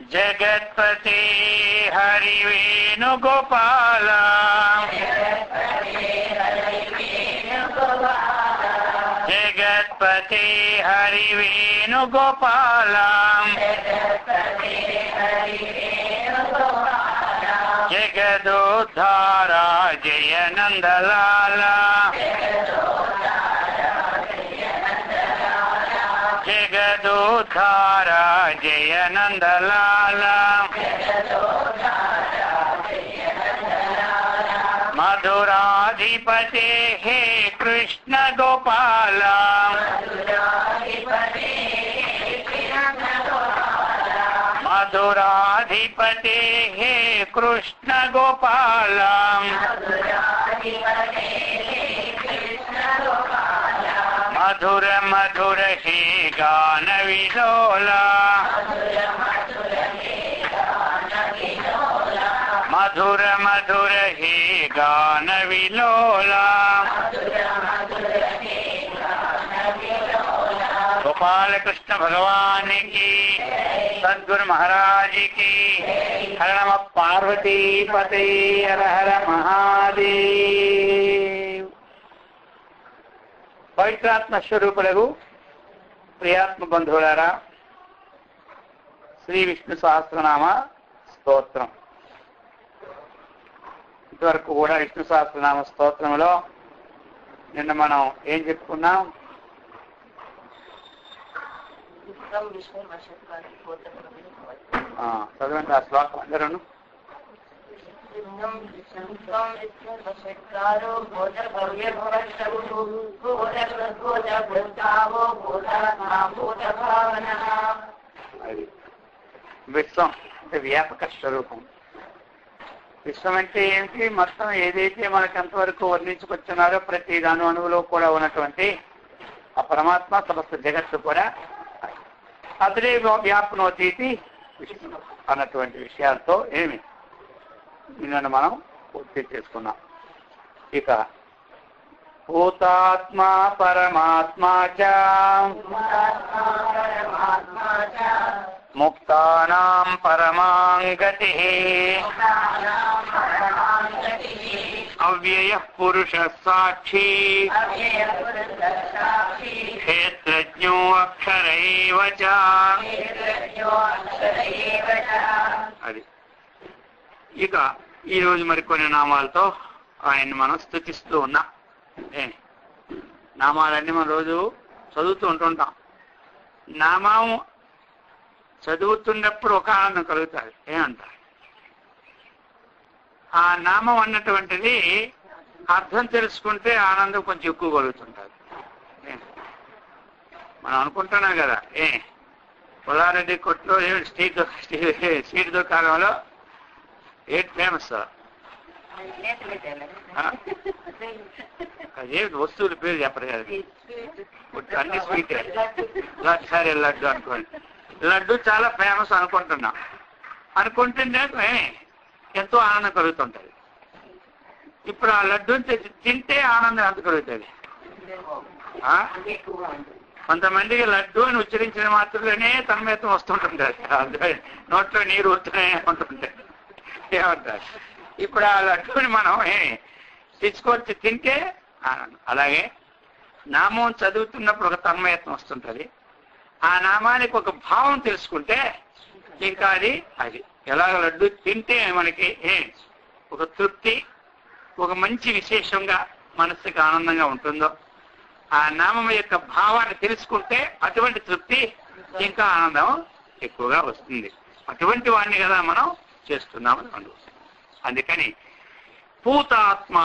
జగత్పతి హరి వేణుగోపాల జగత్పతి హరి వేణుగోపాల జగదోద్ధార జయ నందలాల జగదోద్ధార జయ నందలాల మధురాధిపతే హే కృష్ణ గోపాల మధురాధిపతే హే కృష్ణ గోపాల మధుర మధుర హే గాన విలోల మధుర మధుర హే గాన విలోల गोपाल कृष्ण भगवान की सद्गुरु महाराज की हर नम पार्वती पते हर हर महादेव पवित्रात्म स्वरूपुलగు ప్రియాత్మ బంధువులారా శ్రీ విష్ణు సహస్రనామ స్తోత్రం ఇంతవరకు కూడా విష్ణు సహస్రనామ స్తోత్రంలో నిన్న మనం ఏం చెప్పుకున్నాం చదవండి ఆ శ్లోకం అందరూ అది విశ్వం అంటే వ్యాపక స్వరూపం. విశ్వం అంటే ఏంటి? మొత్తం ఏదైతే మనకు ఎంతవరకు వర్ణించుకొచ్చున్నారో ప్రతి దాని అణువులో కూడా ఉన్నటువంటి ఆ పరమాత్మ సమస్త జగత్తు కూడా అతడే వ్యాప్నోతీతి విష్ణు అన్నటువంటి విషయాలతో ఏమి నిన్న మనం పూర్తి చేసుకున్నాం. ఇక భూతాత్మ పరమాత్మ చ ముక్తానాం పరమాం గతిః అవ్యయ పురుష సాక్షి క్షేత్రజ్ఞో అక్షర ఏవ చ. అది ఇక ఈరోజు మరికొన్ని నామాలతో ఆయన్ని మనం స్తుతిస్తూ ఉన్నాం. నామాలన్నీ మనం రోజు చదువుతూ ఉంటుంటాం. నామం చదువుతున్నప్పుడు ఒక ఆనందం కలుగుతుంది. ఏమంటారు? ఆ నామం అన్నటువంటిది అర్థం తెలుసుకుంటే ఆనందం కొంచెం ఎక్కువ కలుగుతుంటుంది. మనం అనుకుంటున్నాం కదా, పుల్లారెడ్డి కొట్లో స్ట్రీట్ దుకాణంలో ఏంటి ఫేమస్? అదే వస్తువుల పేరు చెప్పరు కదా, అన్ని స్వీటే. సరే లడ్డు అనుకోండి, లడ్డు చాలా ఫేమస్ అనుకుంటున్నాం. అనుకుంటుంటే ఎంతో ఆనందం కలుగుతుంటది. ఇప్పుడు ఆ లడ్డూని తింటే ఆనందం ఎంత కలుగుతుంది? కొంతమందికి లడ్డు అని ఉచ్చరించిన మాత్రమే తన్మయత్వం వస్తుంటుంటారు, నోట్లో నీరు ఊరుతూనే ఉంటుంటారు. ఏమంటారు? ఇప్పుడు ఆ లడ్డూని మనం తెచ్చుకొచ్చి తింటే ఆనందం. అలాగే నామం చదువుతున్నప్పుడు ఒక తన్మయత్వం వస్తుంటది. ఆ నామానికి ఒక భావం తెలుసుకుంటే ఇంకా అది ఎలాగ లడ్డు తింటే మనకి ఒక తృప్తి, ఒక మంచి విశేషంగా మనసుకి ఆనందంగా ఉంటుందో, ఆ నామం యొక్క భావాన్ని తెలుసుకుంటే అటువంటి తృప్తి ఇంకా ఆనందం ఎక్కువగా వస్తుంది. అటువంటి వాడిని కదా మనం చేస్తున్నామని అను. అందుకని పూతాత్మ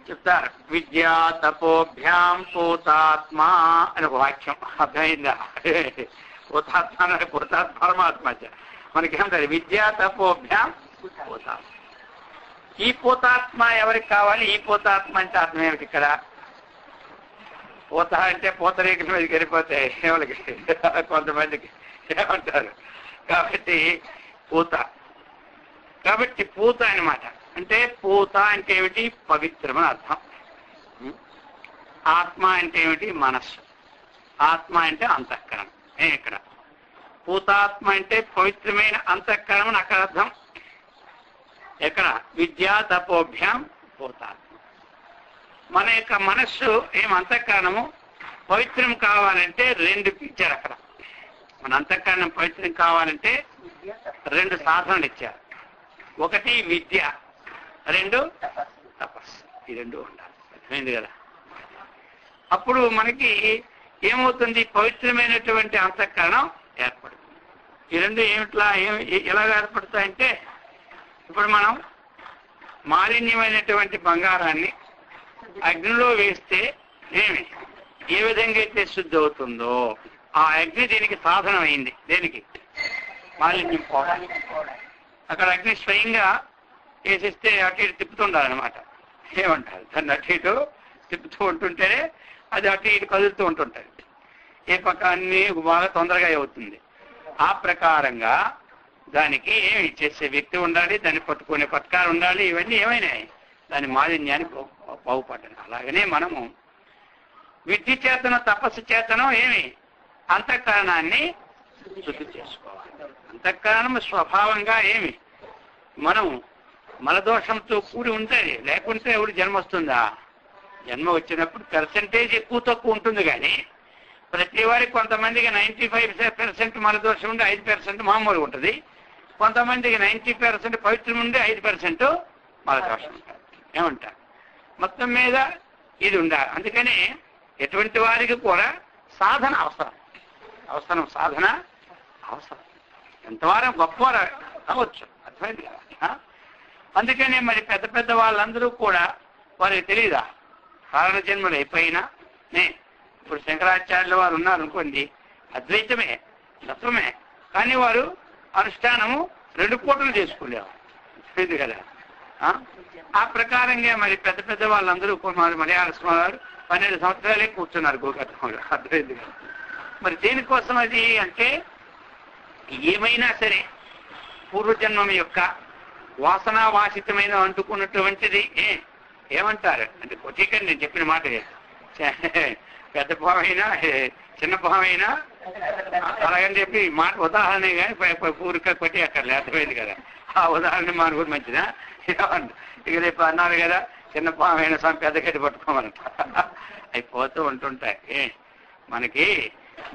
చెప్తారు. విద్యా తపోభ్యాం పూతాత్మ అని ఒక వాక్యం. అర్థమైందా? పూతాత్మ అంటే పూతాత్మ పరమాత్మ. మనకేమంటారు? విద్యా తపోభ్యాం పూతాత్మ. ఈ పూతాత్మ ఎవరికి కావాలి? ఈ పూతాత్మ అంటే అర్థం ఏమిటి ఇక్కడ? పూత అంటే పూతరేకుల మీదకి వెళ్ళిపోతాయి ఎవరికి, కొంతమందికి. ఏమంటారు? కాబట్టి పూత. కాబట్టి పూత అనమాట. అంటే పూత అంటే ఏమిటి? పవిత్రమని అర్థం. ఆత్మ అంటే ఏమిటి? మనస్సు. ఆత్మ అంటే అంతఃకరణం. ఇక్కడ పూతాత్మ అంటే పవిత్రమైన అంతఃకరణం అని అక్కడ అర్థం. ఎక్కడ? విద్యా తపోభ్యాం పూతాత్మ. మన యొక్క మనస్సు అంతఃకరణము పవిత్రం కావాలంటే రెండు ఇచ్చారు అక్కడ. మన అంతఃకరణం పవిత్రం కావాలంటే రెండు సాధనలు ఇచ్చారు. ఒకటి విద్య, రెండు తపస్సు. ఈ రెండు ఉండాలి. అర్థమైంది కదా? అప్పుడు మనకి ఏమవుతుంది? పవిత్రమైనటువంటి అంతఃకరణం ఏర్పడుతుంది. ఈ రెండు ఎలాగ ఏర్పడతాయంటే, ఇప్పుడు మనం మాలిన్యమైనటువంటి బంగారాన్ని అగ్నిలో వేస్తే ఏ విధంగా అయితే శుద్ధి అవుతుందో ఆ అగ్ని దీనికి సాధనం అయింది. దేనికి? మాలిన్యం పోవడానికి. అక్కడ అగ్ని స్వయంగా వేసిస్తే అటు ఇటు తిప్పుతుండాలన్నమాట. ఏమంటారు దాన్ని? అటు ఇటు తిప్పుతూ ఉంటుంటేనే అది అటు ఇటు కదులుతూ ఉంటుంటుంది. ఏ పక్క అన్ని బాగా తొందరగా అవుతుంది. ఆ ప్రకారంగా దానికి చేసే వ్యక్తి ఉండాలి, దాన్ని పట్టుకునే పథకాలు ఉండాలి. ఇవన్నీ ఏమైనాయి? దాని మాలిన్యాన్ని బాగుపడ్డాను. అలాగనే మనము విద్య చేతనం, తపస్సు చేతనం అంతఃకరణాన్ని శుద్ధి చేసుకోవాలి. అంతఃకరణం స్వభావంగా మనం మలదోషంతో కూడి ఉంటుంది. లేకుంటే ఎవరు జన్మ వస్తుందా? జన్మ వచ్చినప్పుడు పర్సెంటేజ్ ఎక్కువ తక్కువ ఉంటుంది. కానీ ప్రతి వారికి కొంతమందికి 95% మలదోషం ఉండి 5% మామూలుగా ఉంటుంది. కొంతమందికి 90% పవిత్రం ఉండి 5% మలదోషం ఉంటుంది. ఏమంటారు? మొత్తం మీద ఇది ఉండాలి. అందుకని ఎటువంటి వారికి కూడా సాధన అవసరం. సాధన అవసరం. ఎంతవారం గొప్పవారు అవ్వచ్చు. అర్థమైంది కదా? అందుకని మరి పెద్ద పెద్ద వాళ్ళందరూ కూడా వారికి తెలియదా? కారణ జన్మలు అయిపోయినా ఇప్పుడు శంకరాచార్యుల వారు ఉన్నారు అనుకోండి, అద్వైతమే, తత్వమే. కానీ వారు అనుష్ఠానము 2 పూటలు చేసుకునేవారు. అర్థమైంది కదా? ఆ ప్రకారంగా మరి పెద్ద పెద్ద వాళ్ళందరూ మలయాళ స్వామి 12 సంవత్సరాలే కూర్చున్నారు గోకర్ణంలో. అర్థమైంది కదా? మరి దేనికోసం అది అంటే, ఏమైనా సరే పూర్వజన్మం యొక్క వాసనావాసితమైన అంటుకున్నటువంటిది ఏమంటారు అంటే, కొట్టికని నేను చెప్పిన మాట పెద్ద భావమైనా చిన్న భావమైనా అలాగని చెప్పి మాట ఉదాహరణ కానీ పూర్తిగా కొట్టి అక్కడ అర్థమైంది కదా? ఆ ఉదాహరణ మన కూడా మంచిదా? ఇక రేపు అన్నారు కదా, చిన్న భావమైన స్వామి పెద్ద గడ్డి పట్టుకోమనంట. అవి పోతూ ఉంటుంటాయి.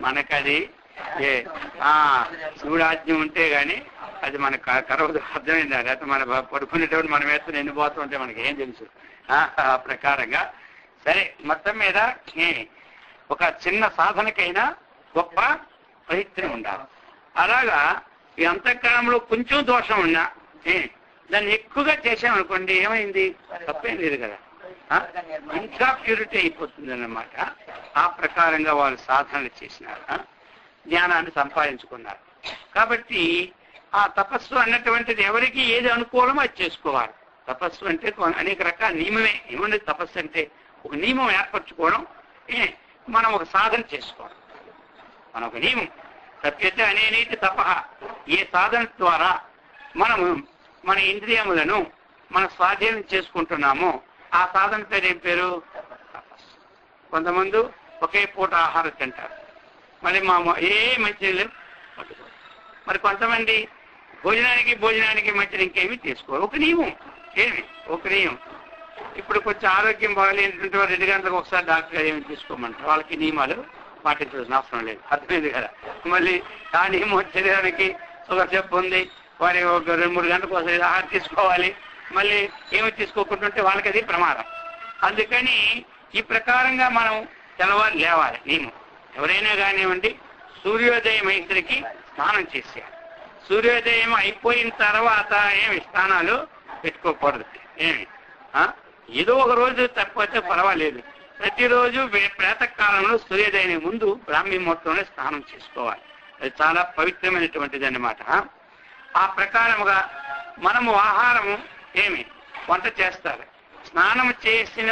మనకది శివుడాజ్ఞం ఉంటే గాని అది మనకు కరవదు. అర్థమైందా? లేకపోతే మన పడుకునేటప్పుడు మనం వేస్తే ఎన్ని పోతూ ఉంటే మనకి ఏం తెలుసు? ఆ ప్రకారంగా సరే, మొత్తం మీద ఒక చిన్న సాధనకైనా గొప్ప ప్రయత్నం ఉండాలి. అలాగా ఈ అంతఃకరణంలో కొంచెం దోషం ఉన్నా దాన్ని ఎక్కువగా చేసామనుకోండి, ఏమైంది? తప్పేం లేదు కదా, ఇంకా ప్యూరిటీ అయిపోతుంది అన్నమాట. ఆ ప్రకారంగా వాళ్ళు సాధనలు చేసినారు, జ్ఞానాన్ని సంపాదించుకున్నారు. కాబట్టి ఆ తపస్సు అన్నటువంటిది ఎవరికి ఏది అనుకూలమో అది చేసుకోవాలి. తపస్సు అంటే అనేక రకాల నియమమే. ఏమంటే తపస్సు అంటే ఒక నియమం ఏర్పరచుకోవడం, మనం ఒక సాధన చేసుకోవడం. మనం ఒక నియమం తప్పితే అనేనీతి తప. ఏ సాధన ద్వారా మనము మన ఇంద్రియములను మన స్వాధీనం చేసుకుంటున్నామో ఆ సాధన పేరు ఏం పేరు? తపస్సు. కొంతమంది ఒకే పూట ఆహారం తింటారు, మళ్ళీ ఏ మంచి పట్టుకోరు. మరి కొంతమంది భోజనానికి మధ్యన ఇంకేమి తీసుకోరు. ఒక నియమం. ఒక నియమం. ఇప్పుడు కొంచెం ఆరోగ్యం బాగాలేనటువంటి 2 గంటలకు ఒకసారి డాక్టర్ గారు ఏమి తీసుకోమంటారు. వాళ్ళకి నియమాలు పాటించాల్సిన అవసరం లేదు. అర్థమైంది కదా? మళ్ళీ ఆ నియమం శరీరానికి షుగర్ జబ్బు ఉంది, వారి ఒక 2-3 గంటలకు ఒకసారి ఆహారం తీసుకోవాలి. మళ్ళీ ఏమి తీసుకోకుంటుంటే వాళ్ళకి అది ప్రమాదం. అందుకని ఈ ప్రకారంగా మనం తెల్లవారు లేవాలి. నియమం ఎవరైనా కానివ్వండి, సూర్యోదయం అయ్యేసరికి స్నానం చేసేయాలి. సూర్యోదయం అయిపోయిన తర్వాత స్నానాలు పెట్టుకోకూడదు. ఏదో ఒక రోజు తప్పైతే పర్వాలేదు. ప్రతిరోజు ప్రాతకాలంలో సూర్యోదయం ముందు బ్రాహ్మీ ముహూర్తంలో స్నానం చేసుకోవాలి. అది చాలా పవిత్రమైనటువంటిది అన్నమాట. ఆ ప్రకారముగా మనము ఆహారము వంట చేస్తారు. స్నానం చేసిన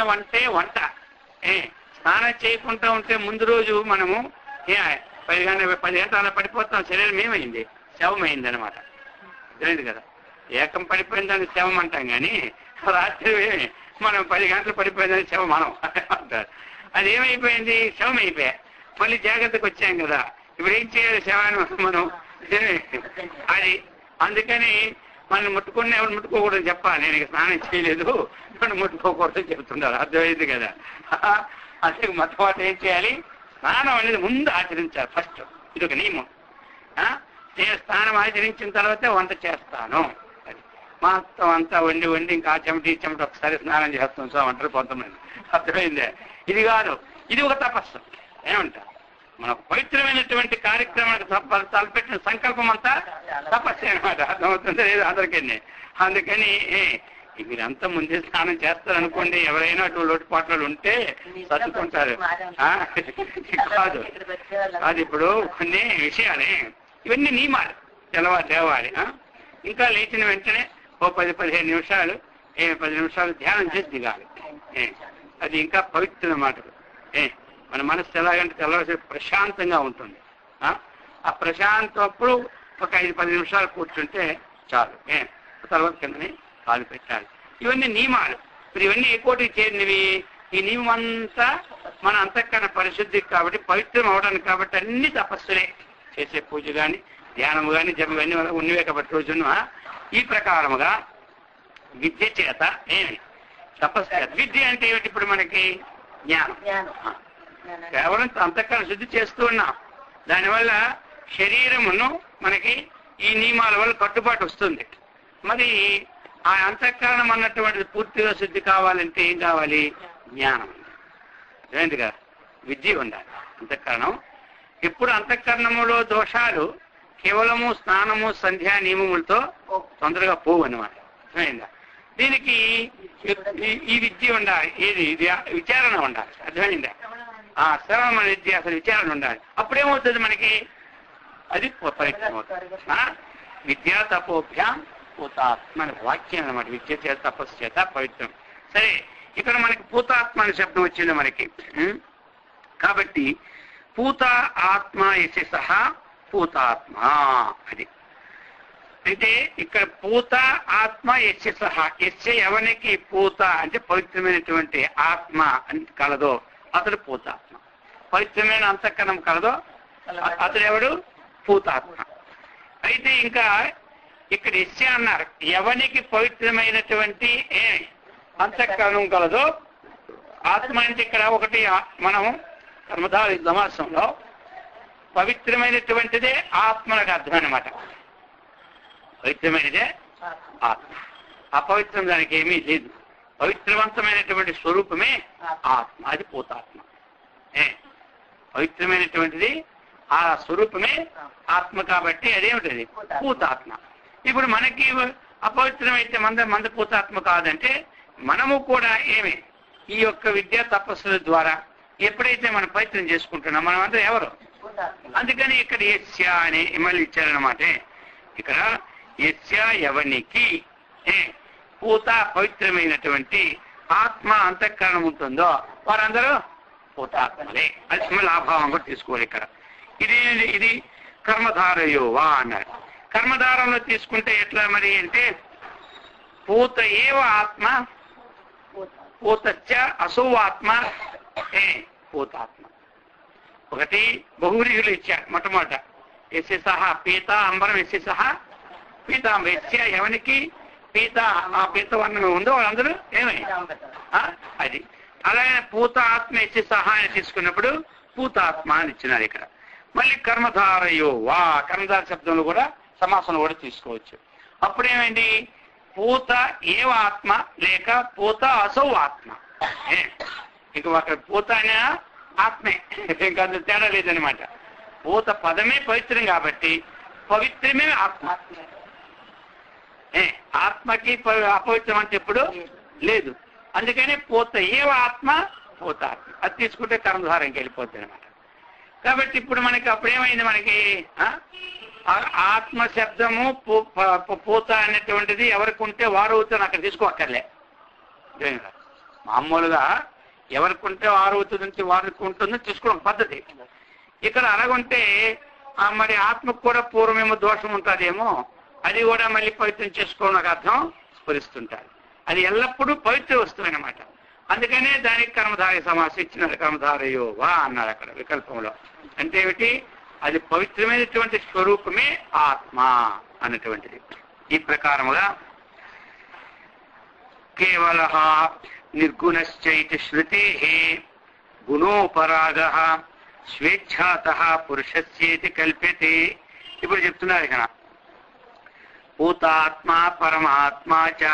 వంట. స్నానం చేయకుండా ఉంటే ముందు రోజు మనము 10 గంటల పడిపోతాం. శరీరం ఏమైంది? శవమైంది అనమాట. తెలియదు కదా? ఏకం పడిపోయిందని శవం అంటాం, కానీ రాత్రి మనం 10 గంటలు పడిపోయిందని శవం మనం అంటారు. అది ఏమైపోయింది? శవం అయిపోయా. మళ్ళీ జాగ్రత్తకు వచ్చాం కదా, ఇప్పుడు ఏం చేయాలి? శవాన్ని మనం అది అందుకని మనం ముట్టుకుని ఎవరు ముట్టుకోకూడదని చెప్పాలి. నేను స్నానం చేయలేదు మనం ముట్టుకోకూడదని చెప్తున్నారు. అర్థమైంది కదా. అందుకే మొట్టమొదటి ఏం చేయాలి, స్నానం అనేది ముందు ఆచరించాలి. ఫస్ట్ ఇది ఒక నియమం. నేను స్నానం ఆచరించిన తర్వాతే వంట చేస్తాను. అది మొత్తం అంతా వండి ఇంకా చెమటి ఒకసారి స్నానం చేస్తాం సో అంటారు కొంతమంది. అర్థమైందే. ఇది కాదు, ఇది ఒక తపస్సు. ఏమంటారు, మనకు పవిత్రమైనటువంటి కార్యక్రమానికి తలపెట్టిన సంకల్పం అంతా తపస్సు అనమాట. అర్థమవుతుంది లేదు అందరికీ. అందుకని మీరంతా ముందే స్నానం చేస్తారనుకోండి, ఎవరైనా అటు లోటుపాట్లు ఉంటే సర్దుకుంటారు. కాదు అది ఇప్పుడు కొన్ని విషయాలే, ఇవన్నీ నియమాలు. తెల్లవారు ఇంకా లేచిన వెంటనే ఓ 10-15 నిమిషాలు 10 నిమిషాలు ధ్యానం చేసి దిగాలి. అది ఇంకా పవిత్రమైన మాటలు. మన మనసు ఎలాగంటే తెల్లవారు ప్రశాంతంగా ఉంటుంది. ఆ ప్రశాంతప్పుడు ఒక 5-10 నిమిషాలు కూర్చుంటే చాలు. తర్వాత కిందని కాలు పెట్టాలి. ఇవన్నీ నియమాలు. మరి ఇవన్నీ ఏ కోటికి చేరినవి? ఈ నియమం అంతా మన అంతఃకరణ పరిశుద్ధికి కాబట్టి, పవిత్రం అవడానికి కాబట్టి అన్ని తపస్సులే. చేసే పూజ కానీ ధ్యానము కానీ జపం ఇవన్నీ ఉన్నవే కాబట్టి రోజున ఈ ప్రకారముగా విద్య చేత తపస్సు చేత. విద్య అంటే ఏమిటి? ఇప్పుడు మనకి జ్ఞానం. కేవలం అంతఃకరణ శుద్ధి చేస్తూ ఉన్నాం. దానివల్ల శరీరమును మనకి ఈ నియమాల వల్ల కట్టుబాటు వస్తుంది. మరి ఆ అంతఃకరణం అన్నటువంటిది పూర్తిగా శుద్ధి కావాలంటే ఏం కావాలి? జ్ఞానం. ఏంటిగా విద్య ఉండాలి. అంతఃకరణం ఇప్పుడు అంతఃకరణములో దోషాలు కేవలము స్నానము సంధ్యా నియమములతో తొందరగా పోవు అన్నమాట. అర్థమైందా? దీనికి ఈ విద్య ఉండాలి. ఏది విచారణ ఉండాలి. అర్థమైందా? శ్రవణ విద్య అసలు విచారణ ఉండాలి. అప్పుడేమవుతుంది మనకి? అది పవిత్రం అవుతుంది. విద్యా తపోభ్యాం పూతాత్మ అనే వాక్యం అన్నమాట. విద్య చేత తపస్సు చేత పవిత్రం. సరే, ఇక్కడ మనకి పూతాత్మ అనే శబ్దం వచ్చింది మనకి. కాబట్టి పూత ఆత్మ ఎస్య సహా పూతాత్మ. అది అంటే ఇక్కడ పూత ఆత్మ ఎస్య సహా. ఎస్య ఎవరికి పూత అంటే పవిత్రమైనటువంటి ఆత్మ కలదో అతడు పూతాత్మ. పవిత్రమైన అంతఃకరణం కలదో అతడు ఎవడు? పూతాత్మ. అయితే ఇంకా ఇక్కడ ఎస్య అన్నారు. ఎవరికి పవిత్రమైనటువంటి అంతఃకరణం కలదో ఆత్మ అంటే ఇక్కడ ఒకటి మనం కర్మధార సమాసంలో పవిత్రమైనటువంటిదే ఆత్మలకు అర్థం అనమాట. పవిత్రమైనదే ఆత్మ. అపవిత్రం దానికి ఏమీ లేదు. పవిత్రవంతమైనటువంటి స్వరూపమే ఆత్మ. అది పూతాత్మ. పవిత్రమైనటువంటిది ఆ స్వరూపమే ఆత్మ కాబట్టి అదేమిటది? పూతాత్మ. ఇప్పుడు మనకి అపవిత్రమైతే మంద పూతాత్మ కాదంటే మనము కూడా ఏమి ఈ యొక్క విద్యా తపస్సుల ద్వారా ఎప్పుడైతే మనం పవిత్రం చేసుకుంటున్నాం మనం అంతా ఎవరు? అందుకని ఇక్కడ యస్య అని మళ్ళీ ఇచ్చారనమాట. ఇక్కడ యస్య ఎవనికి పూత పవిత్రమైనటువంటి ఆత్మ అంతఃకరణం ఉంటుందో వారందరూ పూతాత్మలే. అది మళ్ళీ ఆభావం కూడా తీసుకోవాలి. ఇక్కడ ఇది కర్మధారయోవా అన్నారు. కర్మధారంలో తీసుకుంటే ఎట్లా మరి అంటే పూత ఏవ ఆత్మ పూతచ్చ అసౌవాత్మ పూతాత్మ. ఒకటి బహువ్రీహులు ఇచ్చారు. మొట్టమొదట ఎస్య సహా పీత అంబరం ఎస్య సహా పీతాంబ. ఎస్య ఎవరికి పీత ఆ పీతవర్ణం ఉందో వాళ్ళందరూ ఏమై అది. అలాగే పూత ఆత్మ ఎస్య సహా అని తీసుకున్నప్పుడు పూతాత్మ అని ఇచ్చినారు. ఇక్కడ మళ్ళీ కర్మధారయో వా కర్మధార శబ్దంలో కూడా సమాసంలో కూడా తీసుకోవచ్చు. అప్పుడేమైంది? పూత ఏవ ఆత్మ లేక పూత అసౌ ఆత్మ. ఇక అక్కడ పూత అనే ఆత్మే, ఇంకా తేడా లేదనమాట. పూత పదమే పవిత్రం కాబట్టి పవిత్రమే ఆత్మ. ఆత్మకి అపవిత్రం అంటే ఎప్పుడు లేదు. అందుకని పూత ఏవ ఆత్మ పూతాత్మ అది తీసుకుంటే కర్మధారంకి వెళ్ళిపోతుంది అనమాట. కాబట్టి ఇప్పుడు మనకి అప్పుడేమైంది? మనకి ఆత్మ శబ్దము పూత అనేటువంటిది ఎవరికి ఉంటే వారు అవుతుంది. అక్కడ తీసుకోక్కర్లే. మామూలుగా ఎవరికి ఉంటే వారు అవుతుంది వారికి ఉంటుందని తీసుకోవడం పద్ధతి. ఇక్కడ అలాగుంటే మరి ఆత్మకు కూడా పూర్వమేమో దోషం ఉంటుందేమో, అది కూడా మళ్ళీ పవిత్రం చేసుకోవడానికి అర్థం స్ఫురిస్తుంటారు. అది ఎల్లప్పుడూ పవిత్ర వస్తువు అనమాట. అందుకనే దానికి కర్మధార సమాసం ఇచ్చినారు. కర్మధారయో వా అన్నారు అక్కడ వికల్పంలో. అంటే ఏమిటి? అది పవిత్రమైనటువంటి స్వరూపమే ఆత్మ అన్నటువంటిది. ఈ ప్రకారముగా కేవల నిర్గుణశ్చైతి శృతే గుణోపరాగ స్వేచ్ఛాత పురుషస్యేతి కల్ప్యతే. ఇప్పుడు చెప్తున్నారు ఇక్కడ భూతాత్మ పరమాత్మ చ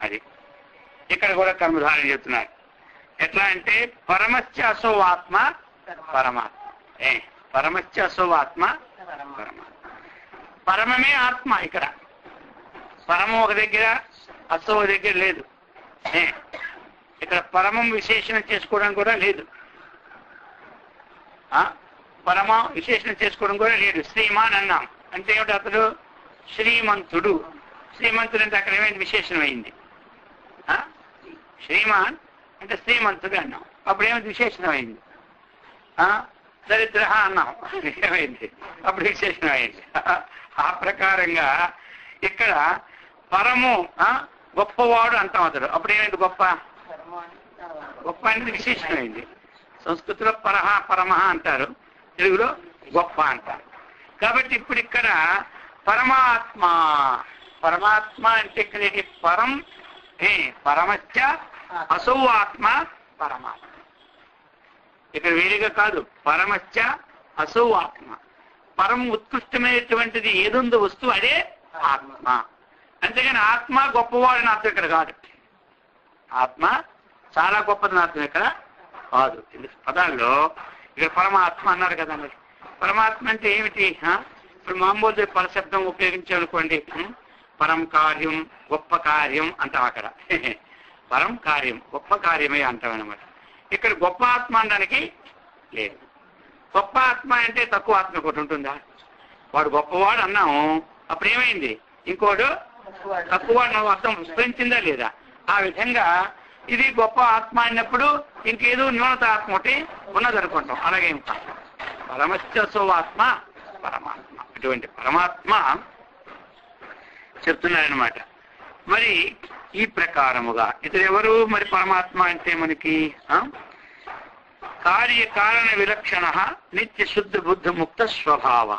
అది. ఇక్కడ కూడా కర్మధారణ చెప్తున్నారు. ఎట్లా అంటే పరమస్య అసౌ ఆత్మ పరమాత్మ. పరమస్య అసౌ ఆత్మ పరమాత్మ. పరమమే ఆత్మ. ఇక్కడ పరమం ఒక దగ్గర, అసౌ ఒక దగ్గర లేదు. ఇక్కడ పరమం విశేషణం చేసుకోవడం కూడా లేదు. పరమ విశేషణం చేసుకోవడం కూడా లేదు. శ్రీమాన్ అన్నాం అంటే ఏమిటి? అతడు శ్రీమంతుడు. శ్రీమంతుడు అంటే అక్కడ ఏమైంది? విశేషణం అయింది. శ్రీమాన్ అంటే శ్రీమంతుడు అన్నాం, అప్పుడు ఏమైంది? విశేషణం అయింది. దరిద్ర అన్నాం, ఏమైంది? అప్పుడు విశేషణం అయింది. ఆ ప్రకారంగా ఇక్కడ పరము గొప్పవాడు అంటాం అతడు, అప్పుడు ఏమైంది? గొప్ప. గొప్ప అనేది విశేషమైంది. సంస్కృతిలో పరమహ అంటారు, తెలుగులో గొప్ప అంటారు. కాబట్టి ఇప్పుడు ఇక్కడ పరమాత్మ. పరమాత్మ అంటే ఇక్కడ పరం పరమస్య అసౌ ఆత్మ పరమాత్మ. ఇక్కడ వేడిగా కాదు, పరమస్య అసౌ ఆత్మ. పరం ఉత్కృష్టమైనటువంటిది ఏదుందో వస్తువు అదే ఆత్మ. అంతేగాని ఆత్మ గొప్పవాడని అర్థం ఇక్కడ కాదు. ఆత్మ చాలా గొప్పదని అర్థం ఇక్కడ కాదు. పదాల్లో ఇక్కడ పరమాత్మ అన్నారు కదండి. పరమాత్మ అంటే ఏమిటి? ఇప్పుడు మామూలు పరశబ్దం ఉపయోగించాలనుకోండి, పరం కార్యం, గొప్ప కార్యం అంటాం. అక్కడ పరం కార్యం, గొప్ప కార్యమే అంటాం అనమాట. ఇక్కడ గొప్ప ఆత్మ అనడానికి లేదు. గొప్ప ఆత్మ అంటే తక్కువ ఆత్మ ఒకటి ఉంటుందా? వాడు గొప్పవాడు అన్నాము, అప్పుడు ఏమైంది? ఇంకోడు తక్కువవాడు అర్థం విస్తరించిందా లేదా? ఆ విధంగా ఇది గొప్ప ఆత్మ అన్నప్పుడు ఇంకేదో న్యూనత ఆత్మ ఒకటి ఉన్నదనుకుంటాం. అలాగే ఇంకా పరమస్యసో ఆత్మ పరమాత్మ, అటువంటి పరమాత్మ చెప్తున్నారనమాట. మరి ఈ ప్రకారముగా ఇతడు ఎవరు? మరి పరమాత్మ అంటే మనకి కార్యకారణ విలక్షణ నిత్య శుద్ధ బుద్ధ ముక్త స్వభావ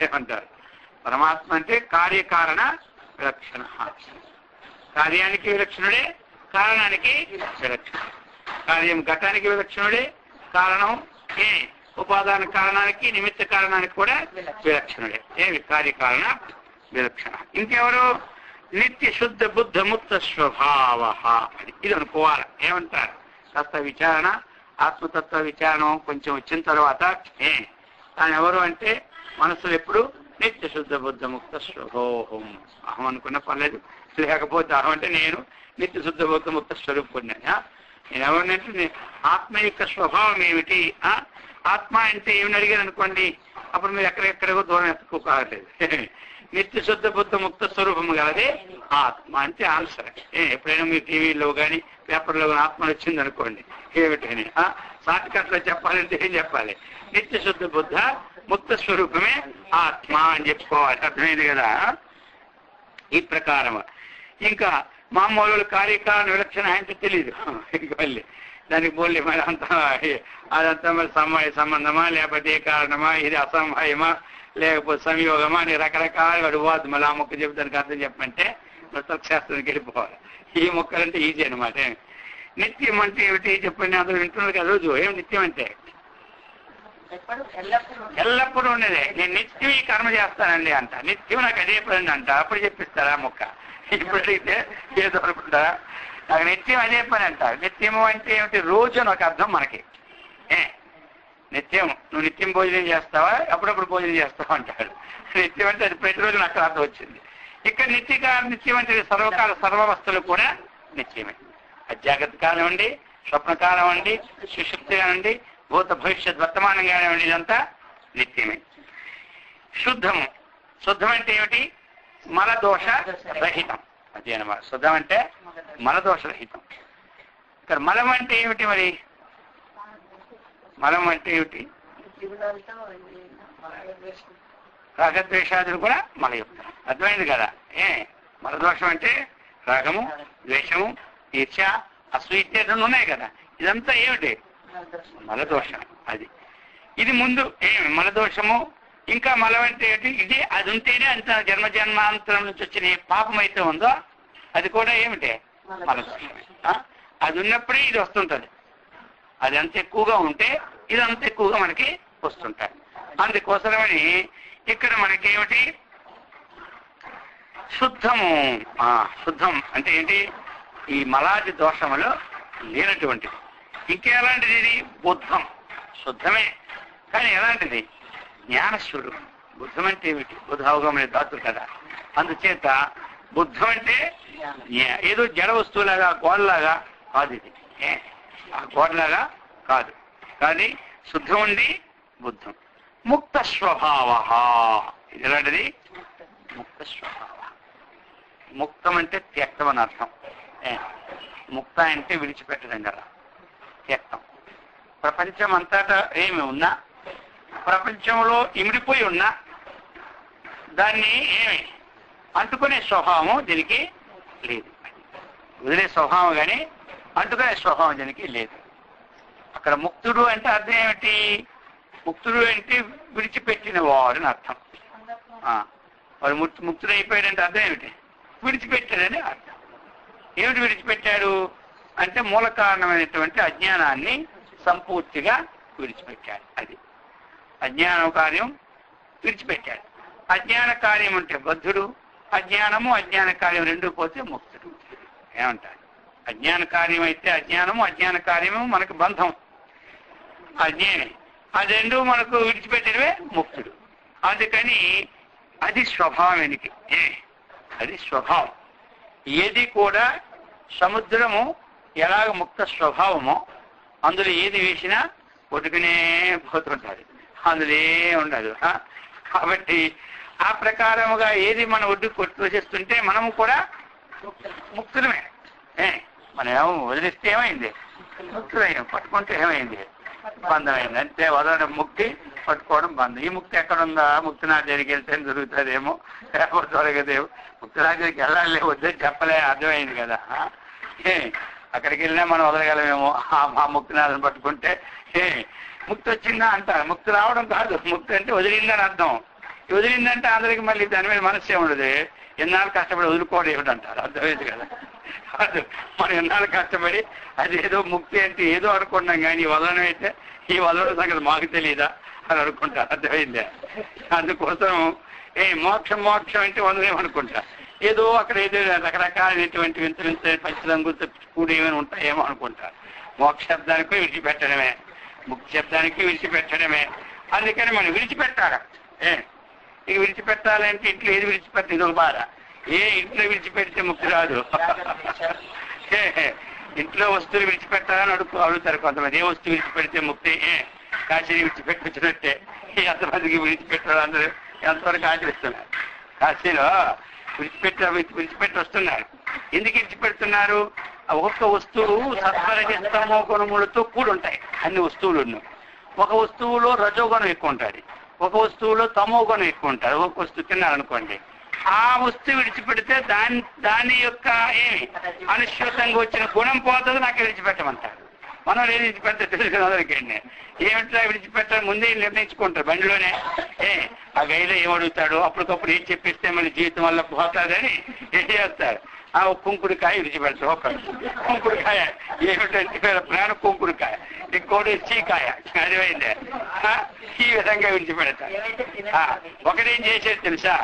ఏమంటారు? పరమాత్మ అంటే కార్యకారణ విలక్షణ. కార్యానికి విలక్షణుడే, కారణానికి విలక్షణ. కార్యం ఘటానికి విలక్షణుడే, కారణం ఉపాదాన కారణానికి నిమిత్త కారణానికి కూడా విలక్షణుడే. ఏమి? కార్యకారణ విలక్షణ. ఇంకెవరు? నిత్య శుద్ధ బుద్ధ ముక్త స్వభావ. అది ఇది అనుకోవాలి. ఏమంటారు? కాస్త విచారణ, ఆత్మతత్వ విచారణం కొంచెం వచ్చిన తర్వాత తాను ఎవరు అంటే మనసులో ఎప్పుడు నిత్య శుద్ధ బుద్ధ ముక్త స్వభోహం. అహం అనుకున్న పర్లేదు, లేకపోతే అహం అంటే నేను నిత్య శుద్ధ బుద్ధ ముక్త స్వరూపుణ్ణా. నేను ఎవరినంటే ఆత్మ యొక్క స్వభావం ఏమిటి? ఆత్మ అంటే ఏమని అడిగారు అనుకోండి, అప్పుడు మీరు ఎక్కడెక్కడికో దూరం ఎత్తుకోలేదు. నిత్య శుద్ధ బుద్ధ ముక్త స్వరూపము కలదే ఆత్మ అంటే ఆన్సర్. ఎప్పుడైనా మీరు టీవీలో కానీ పేపర్లో కానీ ఆత్మ వచ్చింది అనుకోండి, ఏమిటని షార్ట్ కట్ లో చెప్పాలంటే ఏం చెప్పాలి? నిత్య శుద్ధ బుద్ధ ముక్త స్వరూపమే ఆత్మ అని చెప్పుకోవాలి. అర్థమైంది కదా? ఈ ప్రకారం ఇంకా మామూలు కార్యకారణ విలక్షణ అంటే తెలియదు. ఇంక మళ్ళీ దానికి పోలే మరి అదంతా మరి సమయ సంబంధమా, లేకపోతే ఏ కారణమా, ఇది అసంభయమా, లేకపోతే సంయోగమా అని రకరకాల అడుగువాదు. మళ్ళీ ఆ మొక్క చెప్తే దానికి అర్థం చెప్పమంటే తత్వశాస్త్రానికి వెళ్ళిపోవాలి. ఈ మొక్కలంటే ఈజీ అనమాట. నిత్యం అంటే ఏమిటి చెప్పండి? అందరూ వింటున్నారు కదా రోజు. ఏమి నిత్యం అంటే? ఎల్లప్పుడూ ఉండేదే. నేను నిత్యం ఈ కర్మ చేస్తానండి అంట, నిత్యం నాకు అదే పని అంట. అప్పుడు చెప్పిస్తారా మొక్క? ఇప్పుడు అడిగితే ఏదో అనుకుంటారా? నాకు నిత్యం అదే పని అంటారు. నిత్యము అంటే ఏమిటి? రోజు అని ఒక అర్థం మనకి. నిత్యం నువ్వు నిత్యం భోజనం చేస్తావా, అప్పుడప్పుడు భోజనం చేస్తావా అంటాడు. నిత్యం అంటే అది ప్రతిరోజు నాకు అర్థం వచ్చింది. ఇక్కడ నిత్యం అంటే సర్వకాల సర్వవస్థలు కూడా నిత్యమే. అజాగ్రత్త కానివ్వండి, స్వప్నకాలం అండి, సుషుప్తి కానివ్వండి, భూత భవిష్యత్ వర్తమానం కానివ్వండి, ఇదంతా నిత్యమే. శుద్ధము. శుద్ధం అంటే ఏమిటి? మలదోష రహితం. అదే అన్నమాట శుద్ధం అంటే మలదోష రహితం. ఇక్కడ మలం అంటే ఏమిటి? మరి మలం అంటే ఏమిటి? రాగద్వేషాదులు కూడా మలయుక్తం. అర్థమైంది కదా? మలదోషం అంటే రాగము, ద్వేషము, ఈర్ష్య, అసూయ ఇత్యాదులు ఉన్నాయి కదా. ఇదంతా ఏమిటి? మలదోషం. అది ఇది ముందు ఏమి మలదోషము. ఇంకా మలం అంటే ఏంటి? ఇది అది ఉంటేనే అంత జన్మ జన్మాంతరం నుంచి వచ్చిన ఏ పాపం అయితే ఉందో అది కూడా ఏమిటే మలదోషమే. అది ఉన్నప్పుడే ఇది వస్తుంటది. అది అంత ఎక్కువగా ఉంటే ఇది అంత ఎక్కువగా మనకి వస్తుంటాయి. అందుకోసమని ఇక్కడ మనకేమిటి శుద్ధము. శుద్ధం అంటే ఏంటి? ఈ మలాది దోషములు లేనటువంటిది. ఇంకెలాంటిది? ఇది బుద్ధం. శుద్ధమే కానీ ఎలాంటిది? జ్ఞానస్వరూపం. బుద్ధం అంటే ఏమిటి? బుధావగమనే ధాతులు కదా. అందుచేత బుద్ధం అంటే ఏదో జడ వస్తువులాగా గోడలాగా కాదు. ఇది ఆ గోడలాగా కాదు. కానీ శుద్ధం ఉండి బుద్ధం. ముక్త స్వభావ. ఇది ఎలాంటిది? ముక్త స్వభావ. ముక్తం అంటే త్యక్తం అని అర్థం. ముక్త అంటే విడిచిపెట్టడం కదా. త్యక్తం. ప్రపంచం అంతటా ఏమి ఉన్నా, ప్రపంచంలో ఇమిడిపోయి ఉన్నా దాన్ని ఏమి అంటుకునే స్వభావం దీనికి లేదు. వదిలే స్వభావం కానీ అంటుకునే స్వభావం దీనికి లేదు. అక్కడ ముక్తుడు అంటే అర్థం ఏమిటి? ముక్తుడు అంటే విడిచిపెట్టిన వాడు అని అర్థం. వాడు ముక్తుడు అయిపోయాడంటే అర్థం ఏమిటి? విడిచిపెట్టాడని అర్థం. ఏమిటి విడిచిపెట్టాడు అంటే మూల కారణమైనటువంటి అజ్ఞానాన్ని సంపూర్తిగా విడిచిపెట్టాడు. అది అజ్ఞాన కార్యం విడిచిపెట్టాడు. అజ్ఞాన కార్యం అంటే బద్ధుడు, అజ్ఞానము అజ్ఞాన కార్యం రెండు పోతే ముక్తుడు. ఏమంటారు? అజ్ఞాన కార్యం అయితే అజ్ఞానము, అజ్ఞాన కార్యము మనకు బంధం. అజ్ఞాని అది రెండు మనకు విడిచిపెట్టడమే ముక్తుడు. అందుకని అది స్వభావం. ఎనికి అది స్వభావం. ఏది కూడా సముద్రము ఎలాగ ముక్త స్వభావమో అందులో ఏది వేసినా కొట్టుకునే పోతుంటారు. అందులో ఉండదు. కాబట్టి ఆ ప్రకారముగా ఏది మన ఒడ్డు కొట్టు వేసేస్తుంటే మనము కూడా ముక్తులమే. మనం ఏమో వదిలిస్తే ఏమైంది? ముక్తులయ్యాం. పట్టుకుంటే ఏమైంది? బంధమైంది. అంటే వదలడం ముక్తి, పట్టుకోవడం బంధం. ఈ ముక్తి ఎక్కడుందా? ముక్తినాథ్ దగ్గరికి వెళ్తే దొరుకుతుందేమో, లేకపోతే దొరకదేమో. ముక్తినాథ్ దగ్గరికి వెళ్ళాలి వద్దని చెప్పలే, అర్థమైంది కదా. అక్కడికి వెళ్ళినా మనం వదలగలమేమో ఆ ముక్తినాథని పట్టుకుంటే. ముక్తి వచ్చిందా అంటారు. ముక్తి రావడం కాదు. ముక్తి అంటే వదిలిందని అర్థం. వదిలిందంటే అందరికి మళ్ళీ దాని మీద మనస్సే ఉండదు. ఎన్నాళ్ళు కష్టపడి వదులుకోవడం ఏమిటంటారు. అర్థమైంది కదా. కాదు, మనం ఎన్నాళ్ళు కష్టపడి అది ఏదో ముక్తి అంటే ఏదో అనుకున్నాం కానీ వదలడం అయితే ఈ వదలడం సంగతి మాకు తెలియదా అని అనుకుంటారు. అర్థమైందే. అందుకోసం మోక్షం మోక్షం అంటే వదలేమనుకుంటా. ఏదో అక్కడ ఏదో రకరకాలైనటువంటి వింత వింత పంచరంగులతో కూడా ఏమైనా ఉంటాయేమో అనుకుంటారు. మోక్ష శబ్దానికి విడిచిపెట్టడమే, ముక్తి శబ్దానికి విడిచిపెట్టడమే. అందుకని మనం విడిచిపెట్టాలి. ఇక విడిచిపెట్టాలంటే ఇంట్లో ఏది విడిచిపెట్ట ఇదొక బాధ. ఇంట్లో విడిచిపెడితే ముక్తి రాదు. ఇంట్లో వస్తువులు విడిచిపెట్టాలని అడుగుతారు కొంతమంది. ఏ వస్తువు విడిచిపెడితే ముక్తి? కాశీని విడిచిపెట్టినట్టే. ఎంతమందికి విడిచిపెట్టారు? అందరూ ఎంతవరకు ఆచరిస్తున్నారు. కాశీలో విడిచిపెట్టి వస్తున్నారు. ఎందుకు విడిచిపెడుతున్నారు? ఒక్కొక్క వస్తువు సత్వరజస్తమో గుణములతో కూడి ఉంటాయి. అన్ని వస్తువులను ఒక వస్తువులో రజోగుణం ఎక్కువ ఉంటుంది, ఒక వస్తువులో తమో గుణం ఎక్కువ ఉంటుంది. ఒక వస్తువు తిన్నారనుకోండి, ఆ వస్తువు విడిచిపెడితే దాని యొక్క ఏమి అనుశ్యూతంగా వచ్చిన గుణం పోతుంది. నాకు విడిచిపెట్టమంటారు. మనం ఏది విడిచిపెడితే తెలుసు అందరికండి. ఏమిటా విడిచిపెట్టాలి ముందే నిర్ణయించుకుంటారు బండిలోనే. ఆ గైలో ఏమడుగుతాడు, అప్పటికప్పుడు ఏం చెప్పిస్తే మళ్ళీ జీవితం వల్ల పోతాదని ఏం చేస్తారు? ఆ కుంకుడికాయ విడిచిపెడతారు. ఒక కుంకుడికాయ ఏమిటంటే ప్రాణ కుంకుడికాయ, ఇంకోటి చీకాయ. అదివైందే. ఈ విధంగా విడిచిపెడతారు. ఒకటేం చేసేది తెలుసా?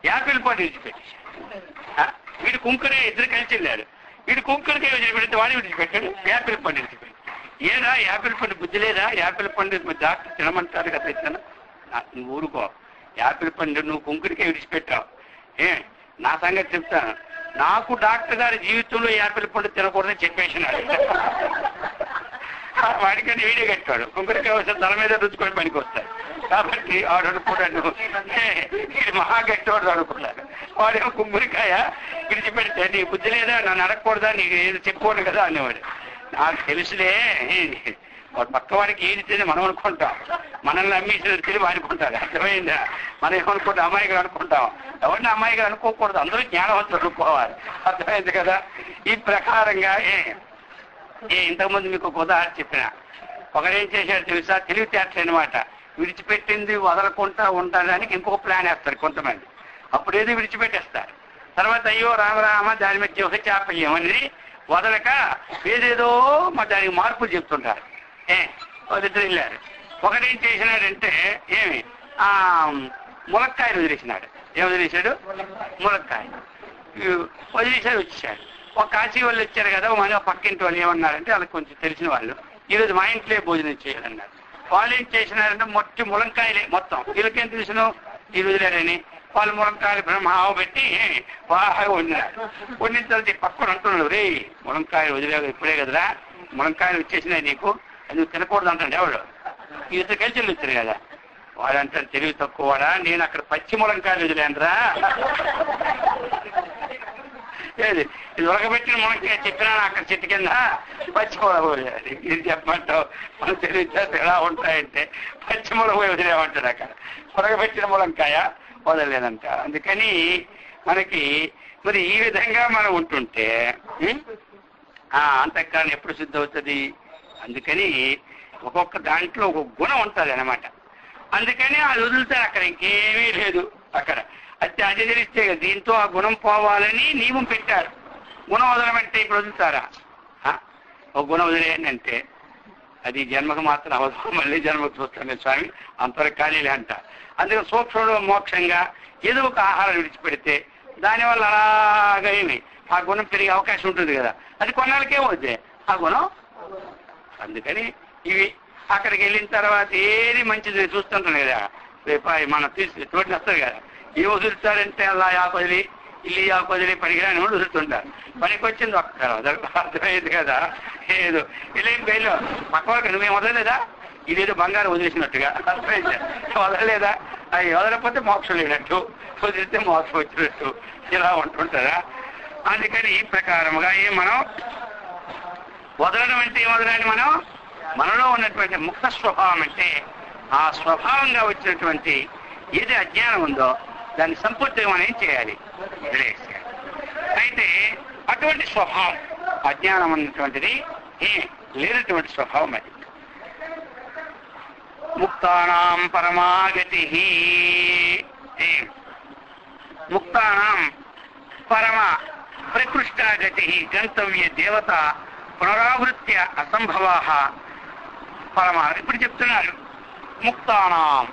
యాపిల్ పండు విడిచిపెట్టేశాడు. వీడు కుంకుడే ఇద్దరు కలిసి వెళ్ళాడు. వీడు కుంకుడికాయ విడిచిపెడితే వాడు విడిచిపెట్టాడు, యాపిల్ పండు విడిచిపెట్టాడు. ఏదా యాపిల్ పండు బుద్ధి లేదా? యాపిల్ పండు డాక్టర్ తినమంటారు కదా. ఇతను నువ్వు ఊరుకో. యాపిల్ పండు నువ్వు కుంకుడికాయ విడిచిపెట్టావు. నా సంగతి చెప్తాను. నాకు డాక్టర్ గారి జీవితంలో యాపిల్ పండు తినకూడదని చెప్పేసినాడు. వాడికని వీడియో కట్టాడు. కుంకుడికాయ వస్తే తల మీద రుచుకొని పనికి వస్తాడు. కాబట్టి వాడు అనుకున్నాడు ఇది మహాగట్టివాడు అనుకున్నాడు. వాడేమో కుంకుడికాయ విడిచిపెడితే నీ బుద్ధి లేదా, నన్ను అడగకూడదా, నీకు ఏది చెప్పుకోను కదా అనేవాడు. నాకు తెలుసులే. వాడు పక్కవాడికి ఏది తెలియదు మనం అనుకుంటాం. మనల్ని అమ్మేసిన తెలివి అనుకుంటారు. అర్థమైందా? మనం ఏమనుకుంటాం? అమ్మాయిగా అనుకుంటాం. ఎవరిని అమ్మాయిగా అనుకోకూడదు. అందరూ జ్ఞానవంతులు అనుకోవాలి. అర్థమైంది కదా. ఈ ప్రకారంగా ఇంతకుముందు మీకు ఒక ఉదాహరణ చెప్పిన. ఒకరేం చేశాడు తెలుసా? తెలివితేటలు అనమాట. విడిచిపెట్టింది వదలకుండా ఉండడానికి ఇంకొక ప్లాన్ వేస్తారు కొంతమంది. అప్పుడేదో విడిచిపెట్టేస్తారు, తర్వాత అయ్యో రామరామ దాని మధ్య ఒక చాపయ్యం అనేది వదలక ఏదేదో దానికి మార్పులు చెప్తుంటారు. వాళ్ళిద్దరు వెళ్ళారు. ఒకటేం చేసినాడంటే ములక్కాయలు వదిలేసినాడు. ఏం వదిలేశాడు? ములక్కాయ వదిలేసాడు, వచ్చేసాడు. ఒక కాశీ వాళ్ళు వచ్చారు కదా, మన పక్కింటి వాళ్ళు ఏమన్నారంటే వాళ్ళకి కొంచెం తెలిసిన వాళ్ళు, ఈరోజు మా ఇంట్లో భోజనం చేయాలన్నారు. వాళ్ళు ఏం చేసినారంటే మొట్టి ములంకాయలే మొత్తం. వీళ్ళకేం తెలుసును ఈ వదిలేరని. వాళ్ళు ములంకాయలు బ్రహ్మావ పెట్టి బాగా వండినారు. వండిన తర్వాత పక్కన అంటున్నాడు, రే ములంకాయలు వదిలే ఇప్పుడే కదరా ములంకాయలు వచ్చేసినాయి నీకు, అది నువ్వు తినకూడదు అంటాడు ఎవడు. ఇద్దరు కలిసి వచ్చారు కదా. వాళ్ళంటారు తెలివి తక్కువ వాడా, నేను అక్కడ పచ్చి ములంకాయలు వదిలేనరా, ఇది ఉడకబెట్టిన ములంకాయ చెప్పినా అక్కడ చెట్టు కింద పచ్చి ములగ ఇది చెప్పమంటావు. మనం తెలివితే ఎలా ఉంటాయంటే పచ్చి ములగ వదిలేమంటాడు, అక్కడ ఉడకబెట్టిన ములంకాయ వదలలేదంట. అందుకని మనకి మరి ఈ విధంగా మనం ఉంటుంటే అంతఃకరణ ఎప్పుడు శుద్ధి అవుతుంది? అందుకని ఒక్కొక్క దాంట్లో ఒక్కొక్క గుణం ఉంటుంది అన్నమాట. అందుకని అది వదులుతారు, అక్కడ ఇంకేమీ లేదు. అక్కడ అది తెలిస్తే దీంతో ఆ గుణం పోవాలని నియమం పెట్టారు. గుణం వదలమంటే ఇప్పుడు వదులుతారా? ఒక గుణం వదిలేయండి అంటే అది జన్మకు మాత్రం అవసరం, మళ్ళీ జన్మకు చూస్తాను స్వామి అంతవరకు ఖాళీలే అంట. అందుకని సూక్ష్మంలో మోక్షంగా ఏదో ఒక ఆహారం విడిచిపెడితే దానివల్ల అలాగా ఏమి ఆ గుణం పెరిగే అవకాశం ఉంటుంది కదా, అది కొన్నాళ్ళకేమవుద్ది ఆ గుణం. అందుకని ఇవి అక్కడికి వెళ్ళిన తర్వాత ఏది మంచిది చూస్తుంటాను కదా, రేపు మనం తీసి తోటి వస్తుంది కదా, ఏం వదులుతారంటే అలా యాపదిలి ఇల్లు యాపదిలి పనికిరాని వాళ్ళు వదులుతుంటారు. పనికి వచ్చింది ఒక్క అర్థమైంది కదా, ఏదో ఇలా ఏం బయలు పక్క వాళ్ళకి నువ్వేం వదలలేదా, ఇదేదో బంగారం వదిలేసినట్టుగా అర్థమైంది, వదలలేదా, అది వదలకపోతే మోక్షం లేనట్టు, వదిలితే మోసం వచ్చినట్టు ఇలా ఉంటుంటారా. అందుకని ఈ ప్రకారముగా మనం వదలడం అంటే ఏం వదలాలి? మనం మనలో ఉన్నటువంటి ముక్త స్వభావం అంటే ఆ స్వభావంగా వచ్చినటువంటి ఏది అజ్ఞానం ఉందో దాన్ని సంపూర్తిగా మనం ఏం చేయాలి? వదిలేసేయాలి. అయితే అటువంటి స్వభావం అజ్ఞానం అన్నటువంటిది లేనటువంటి స్వభావం అది. ముక్తానాం పరమాగతి, ముక్తానాం పరమ ప్రకృష్టాగతి గంతవ్య దేవత పునరావృత్య అసంభవా పరమా. ఇప్పుడు చెప్తున్నారు ముక్తానాం,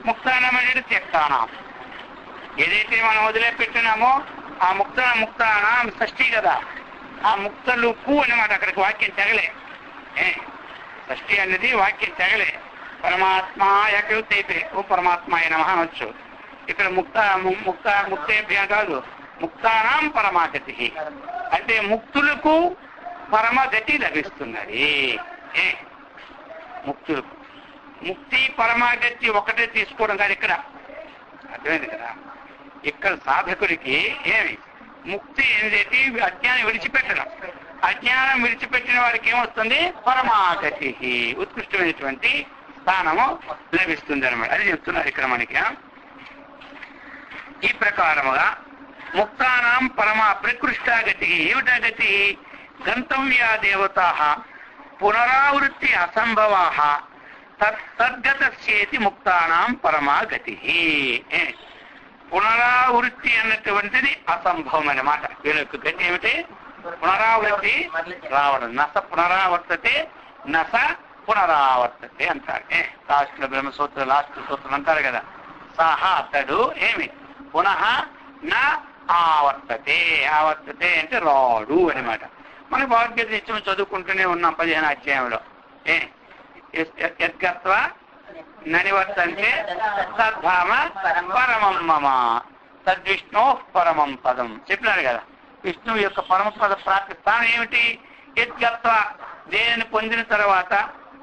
ముక్తానం అనేది త్యక్తానాం. ఏదైతే మనం వదిలేపెట్టినామో ఆ ముక్తానాం షష్ఠి కదా, ఆ ముక్తలు కు అన్నమాట. అక్కడికి వాక్యం తెగలే, షష్ఠి అనేది వాక్యం తెగలే. పరమాత్మ ఎక్కడైతే ఓ పరమాత్మ అయిన అనొచ్చు. ఇక్కడ ముక్తేభ్య కాదు, ముక్తానాం పరమాగతి అంటే ముక్తులకు పరమగతి లభిస్తున్నది. ముక్తులకు ముక్తి పరమాగతి ఒకటే తీసుకోవడం కాదు ఇక్కడ, అర్థమైంది కదా. ఇక్కడ సాధకుడికి ఏమి ముక్తి ఏంటంటే అజ్ఞానం విడిచిపెట్టడం. అజ్ఞానం విడిచిపెట్టిన వారికి ఏమొస్తుంది? పరమాగతి, ఉత్కృష్టమైనటువంటి స్థానము లభిస్తుంది అనమాట. అది చెప్తున్నారు ఇక్కడ మనకి. ఈ ప్రకారముగా ముక్తానాం పరమ ప్రకృష్టాగతి ఏమిటాగతి? గంతవ్యా దేవతా పునరావృత్తి అసంభవా తద్గతస్యేతి ముక్తానాం పరమాగతి. పునరావృత్తి అన్నటువంటిది అసంభవం అన్నమాట. వీళ్ళ యొక్క గతి ఏమిటి? పునరావృత్తి రావడం. నస పునరావర్తతే నస పునరావర్తతే అంటారు. లాస్ట్ లో బ్రహ్మసూత్ర లాస్ట్ సూత్రం అంటారు కదా, సహ అతడు ఏమి పునః నా ఆవర్తతే. ఆవర్తతే అంటే రాడు అనమాట. మన భగవద్గీత నిత్యం చదువుకుంటూనే ఉన్నాం 15వ అధ్యాయంలో. యద్గత్వ ననివర్తంతే తద్ధామ పరమం మమ తద్విష్ణు పరమం పదం చెప్పినారు కదా. విష్ణువు యొక్క పరమపద ప్రాప్తి స్థానం ఏమిటి? యద్గత్వ దేనిని పొందిన తర్వాత,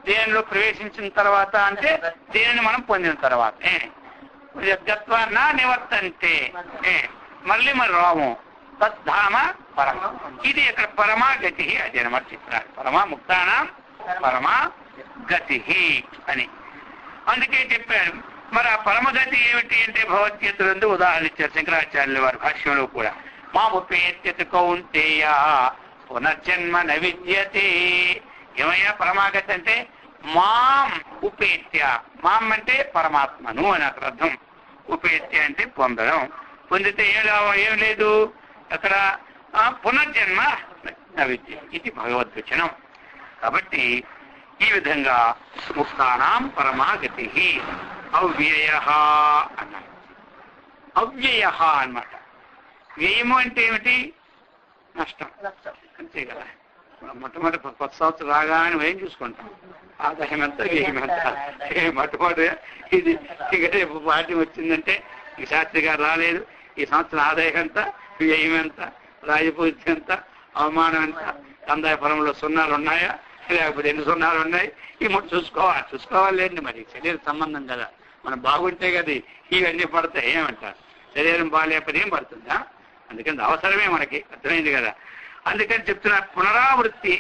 దేనిలో ప్రవేశించిన తర్వాత అంటే దేనిని మనం పొందిన తర్వాత. యద్గత్వ నా నివర్తంతే మళ్ళీ మరి రాము తద్ధామ పరమ. ఇది ఇక్కడ పరమాగతి అది అనమాట చెప్తున్నారు. పరమా ముక్తానాం పరమా గతి అని అందుకే చెప్పారు. మరి ఆ పరమగతి ఏమిటి అంటే భగవద్గీతలందు ఉదాహరణ ఇచ్చారు శంకరాచార్యుల వారి భాష్యంలో కూడా. మాముపేత్యత్ కౌంతేయ పునర్జన్మ న విద్యతే. ఏమయ్యా పరమాగతి అంటే మాం ఉపేత్య, మాం అంటే పరమాత్మను అని అక్కడ అర్థం, ఉపేత్య అంటే పొందడం. పొందితే ఏం లేదు అక్కడ పునర్జన్మ నవిద్య, ఇది భగవద్వచనం. కాబట్టి ఈ విధంగా ముక్తానాం పరమాగతి అవ్యయ అన్నారు. అవ్యయ అన్నమాట. వ్యయము అంటే ఏమిటి? నష్టం, అంతే కదా. మొట్టమొదటి కొత్త సంవత్సరం రాగానే ఏం చూసుకుంటాం, ఆదాయం ఎంత వ్యయం ఎంత. మొట్టమొదటి ఇది ఇక రేపు పార్టీ వచ్చిందంటే ఈ శాస్త్రి గారు రాలేదు, ఈ సంవత్సరం ఆదాయం ఎంత, వ్యయం ఎంత, రాజపూజ ఎంత, అవమానం ఎంత, కందాయ పొలంలో సున్నాలు ఉన్నాయా లేకపోతే ఎన్ని సున్నాలు ఉన్నాయి, ఈ ముట్టు చూసుకోవాలి లేండి. మరి శరీర సంబంధం కదా, మనం బాగుంటే కదా ఇవన్నీ పడతాయి. ఏమంటారు, శరీరం బాగాలేకపోతే ఏం పడుతుందా? అందుకని అవసరమే మనకి, అర్థమైంది కదా. అందుకని చెప్తున్నా పునరావృత్తి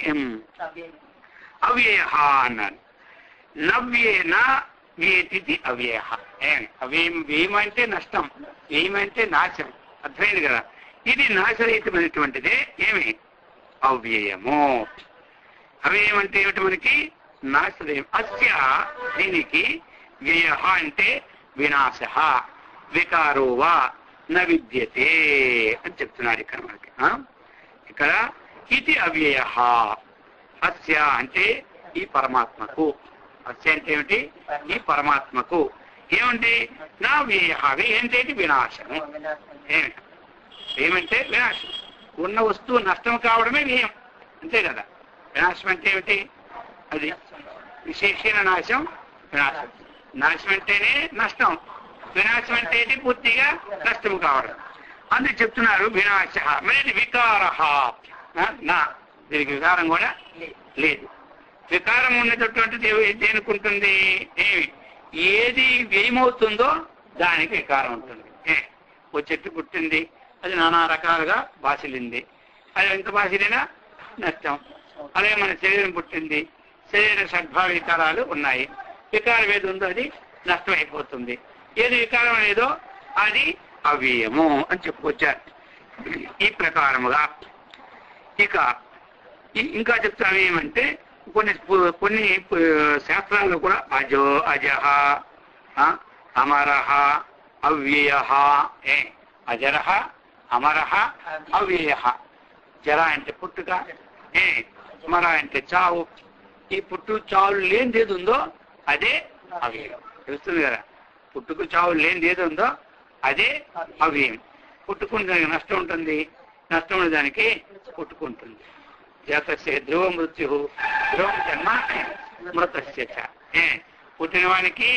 అవ్యయ అన్నాను. నవ్యేన వ్యతిథి అవ్యయ. వ్యయం అంటే నష్టం, వ్యయం అంటే నాశం, అర్థమైంది కదా. ఇది నాశరహితమైనటువంటిదే ఏమి? అవ్యయము. అవ్యయం అంటే ఏమిటి? మనకి నాశరహితం. అస్య దీనికి వ్యయ అంటే వినాశ, వికారో వా న విద్యతే అని చెప్తున్నారు ఇక్కడ మనకి. ఇక్కడ ఇది అవ్యయ. అస్య అంటే ఈ పరమాత్మకు, అస్య అంటే ఏమిటి? ఈ పరమాత్మకు ఏమంటే నా వ్యయ. ఏంటంటే వినాశము. ఏమంటే వినాశం. ఉన్న వస్తువు నష్టం కావడమే వ్యయం, అంతే కదా. వినాశం అంటే ఏమిటి? అది విశేషణ నాశం, వినాశం. నాశం అంటేనే నష్టం, వినాశం అంటే పూర్తిగా నష్టం కావడం. అందుకు చెప్తున్నారు వినాశ. మరి వికార నా, దీనికి వికారం కూడా లేదు. వికారం ఉన్నటువంటి దేనికుంటుంది? ఏది వ్యయమవుతుందో దానికి వికారం ఉంటుంది. ఓ చెట్టు పుట్టింది, అది నానా రకాలుగా బాసిలింది, అది ఎంత బాసిలినా నష్టం. అలాగే మన శరీరం పుట్టింది, శరీర సద్భావ వికారాలు ఉన్నాయి. వికారం ఏది ఉందో అది నష్టం అయిపోతుంది. ఏది వికారం లేదో అది అవ్యయము అని చెప్పుకొచ్చారు. ఈ ప్రకారముగా ఇక ఇంకా చెప్తాను ఏమంటే కొన్ని శాస్త్రాల్లో కూడా అజో అజహ అమరహ అవ్యయ. అజరహ అమరహ అవ్యయ. జర అంటే పుట్టుక, మర అంటే చావు. ఈ పుట్టు చావులు లేనిది ఏది ఉందో అదే అవ్యయం. తెలుస్తుంది కదా, పుట్టుకు చావు లేనిది ఏది ఉందో అదే అవ్యయం. పుట్టుకునే దానికి నష్టం ఉంటుంది, నష్టం ఉన్న దానికి పుట్టుకుంటుంది. జాతస్య ధ్రువ మృత్యు ధ్రువం జన్మ మృతస్య. పుట్టిన వానికి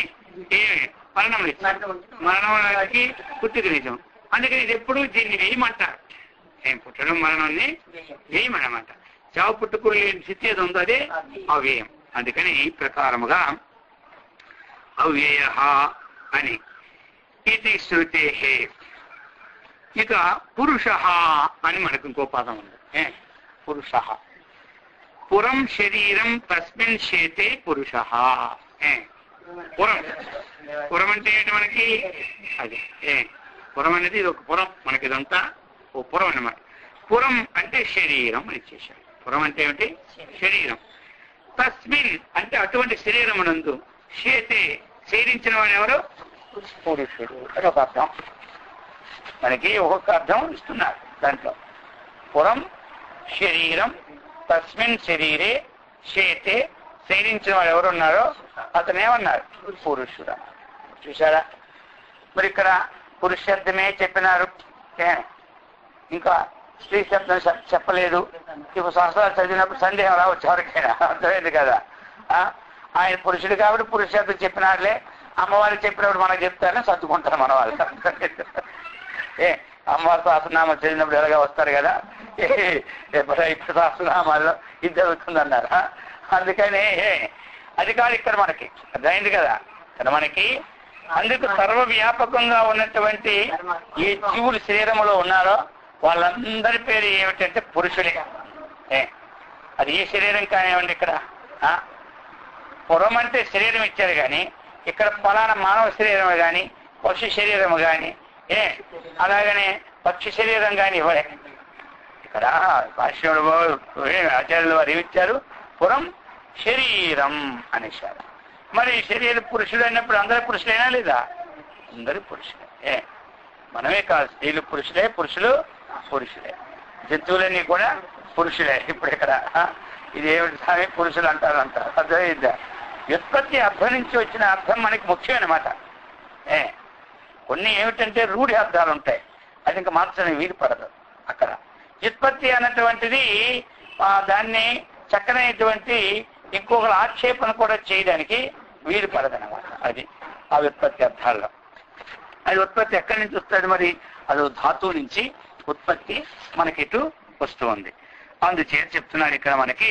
మరణం నిజం, మరణానికి పుట్టుక నిజం. అందుకని ఇది ఎప్పుడు దీన్ని వేయమంటారు. పుట్టడం మరణాన్ని వేయమనమాట. చావు పుట్టుకుని లేని స్థితి ఏది ఉందో అదే అవ్యయం. అందుకని ఈ ప్రకారముగా అవ్యయ అని ఇది శృతే. ఇక పురుష అని మనకు ఇంకో పదం ఉంది. పురుష పురం శరీరం తస్మిన్ శేతే పురుష. పురం, పురం అంటే ఏంటి మనకి? అది పురం అనేది ఇది ఒక పురం, మనకి ఇదంతా ఓ పురం అన్నమాట. పురం అంటే శరీరం అని ఇచ్చేశారు. పురం అంటే ఏమిటి? శరీరం. తస్మిన్ అంటే అటువంటి శరీరం నందు, శేతే శేరించిన వాడు ఎవరు? పురుషుడు అని ఒక అర్థం. మనకి ఒక్కొక్క అర్థం ఇస్తున్నారు దాంట్లో. పురం శరీరం తస్మిన్ శరీరే శేతే శేరించిన వాడు ఎవరున్నారో అతను ఏమన్నారు? పురుషుడు. చూసారా? మరి ఇక్కడ పురుష శబ్దమే చెప్పినారు, ఇంకా స్త్రీ శబ్దం చెప్పలేదు. ఇప్పుడు సంవత్సరాలు చదివినప్పుడు సందేహం రావచ్చు ఎవరికైనా, అర్థమైంది కదా. ఆయన పురుషుడు కాబట్టి పురుష శబ్దం చెప్పినారులే, అమ్మవారికి చెప్పినప్పుడు మనకు చెప్తారని సర్దుకుంటారు మన వాళ్ళు. అమ్మవారి సహస్రనామం చదివినప్పుడు ఎలాగా వస్తారు కదా, ఇప్పుడు సహస్రనామాల్లో ఇది జరుగుతుందన్నారు. అందుకని అది కాదు ఇక్కడ మనకి, అర్థమైంది కదా. ఇక్కడ మనకి అందుకు సర్వవ్యాపకంగా ఉన్నటువంటి ఏ జీవులు శరీరంలో ఉన్నారో వాళ్ళందరి పేరు ఏమిటంటే పురుషులే. అది ఏ శరీరం కానివ్వండి. ఇక్కడ పురం అంటే శరీరం ఇచ్చారు కానీ ఇక్కడ ఫలానా మానవ శరీరం కానీ పశు శరీరం కానీ అలాగనే పక్షి శరీరం కానీ ఇవ్వలే. ఇక్కడ భాష్యంలో ఆచార్యులు వారు ఏమిచ్చారు? పురం శరీరం అనేశారు. మరి శరీరం పురుషుడు అయినప్పుడు అందరూ పురుషులైనా లేదా? అందరూ పురుషులే. మనమే కాదు, స్త్రీలు పురుషులే, పురుషులు పురుషులే, జంతువులన్నీ కూడా పురుషులే. ఇప్పుడు ఇక్కడ ఇది ఏమిటి స్వామి పురుషులు అంటారు అర్థమైందా? వ్యుత్పత్తి అర్థం నుంచి వచ్చిన అర్థం మనకి ముఖ్యమన్నమాట. కొన్ని ఏమిటంటే రూఢి అర్థాలు ఉంటాయి, అది ఇంకా మార్చడానికి వీలు పడదు. అక్కడ వ్యుత్పత్తి అన్నటువంటిది దాన్ని చక్కనైనటువంటి ఇంకొకరు ఆక్షేపణ కూడా చేయడానికి వీలు పడదన్నమాట. అది ఆ వ్యుత్పత్తి అర్థాల్లో. అది ఉత్పత్తి ఎక్కడి నుంచి వస్తుంది? మరి అది ధాతువు నుంచి ఉత్పత్తి మనకి ఇటు వస్తూ ఉంది. అందుచేత చెప్తున్నాడు ఇక్కడ మనకి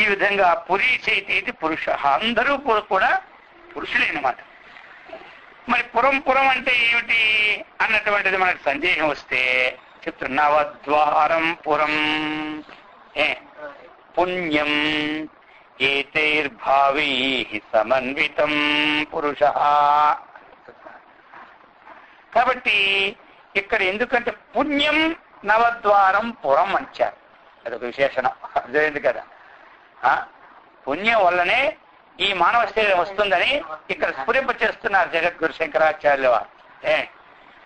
ఈ విధంగా పురీచైతి పురుష, అందరూ కూడా పురుషులైనమాట. మరి పురం అంటే ఏమిటి అన్నటువంటిది మనకు సందేహం వస్తే చెప్తున్నా. నవద్వారం పురం పుణ్యం ఏతైర్భావై సమన్వితం పురుష. కాబట్టి ఇక్కడ ఎందుకంటే పుణ్యం నవద్వారం పురం అంటారు, అదొక విశేషణం. అర్థమైంది కదా? పుణ్యం వల్లనే ఈ మానవ శరీరం వస్తుందని ఇక్కడ స్ఫురింప చేస్తున్నారు జగద్గురు శంకరాచార్యుల వారు.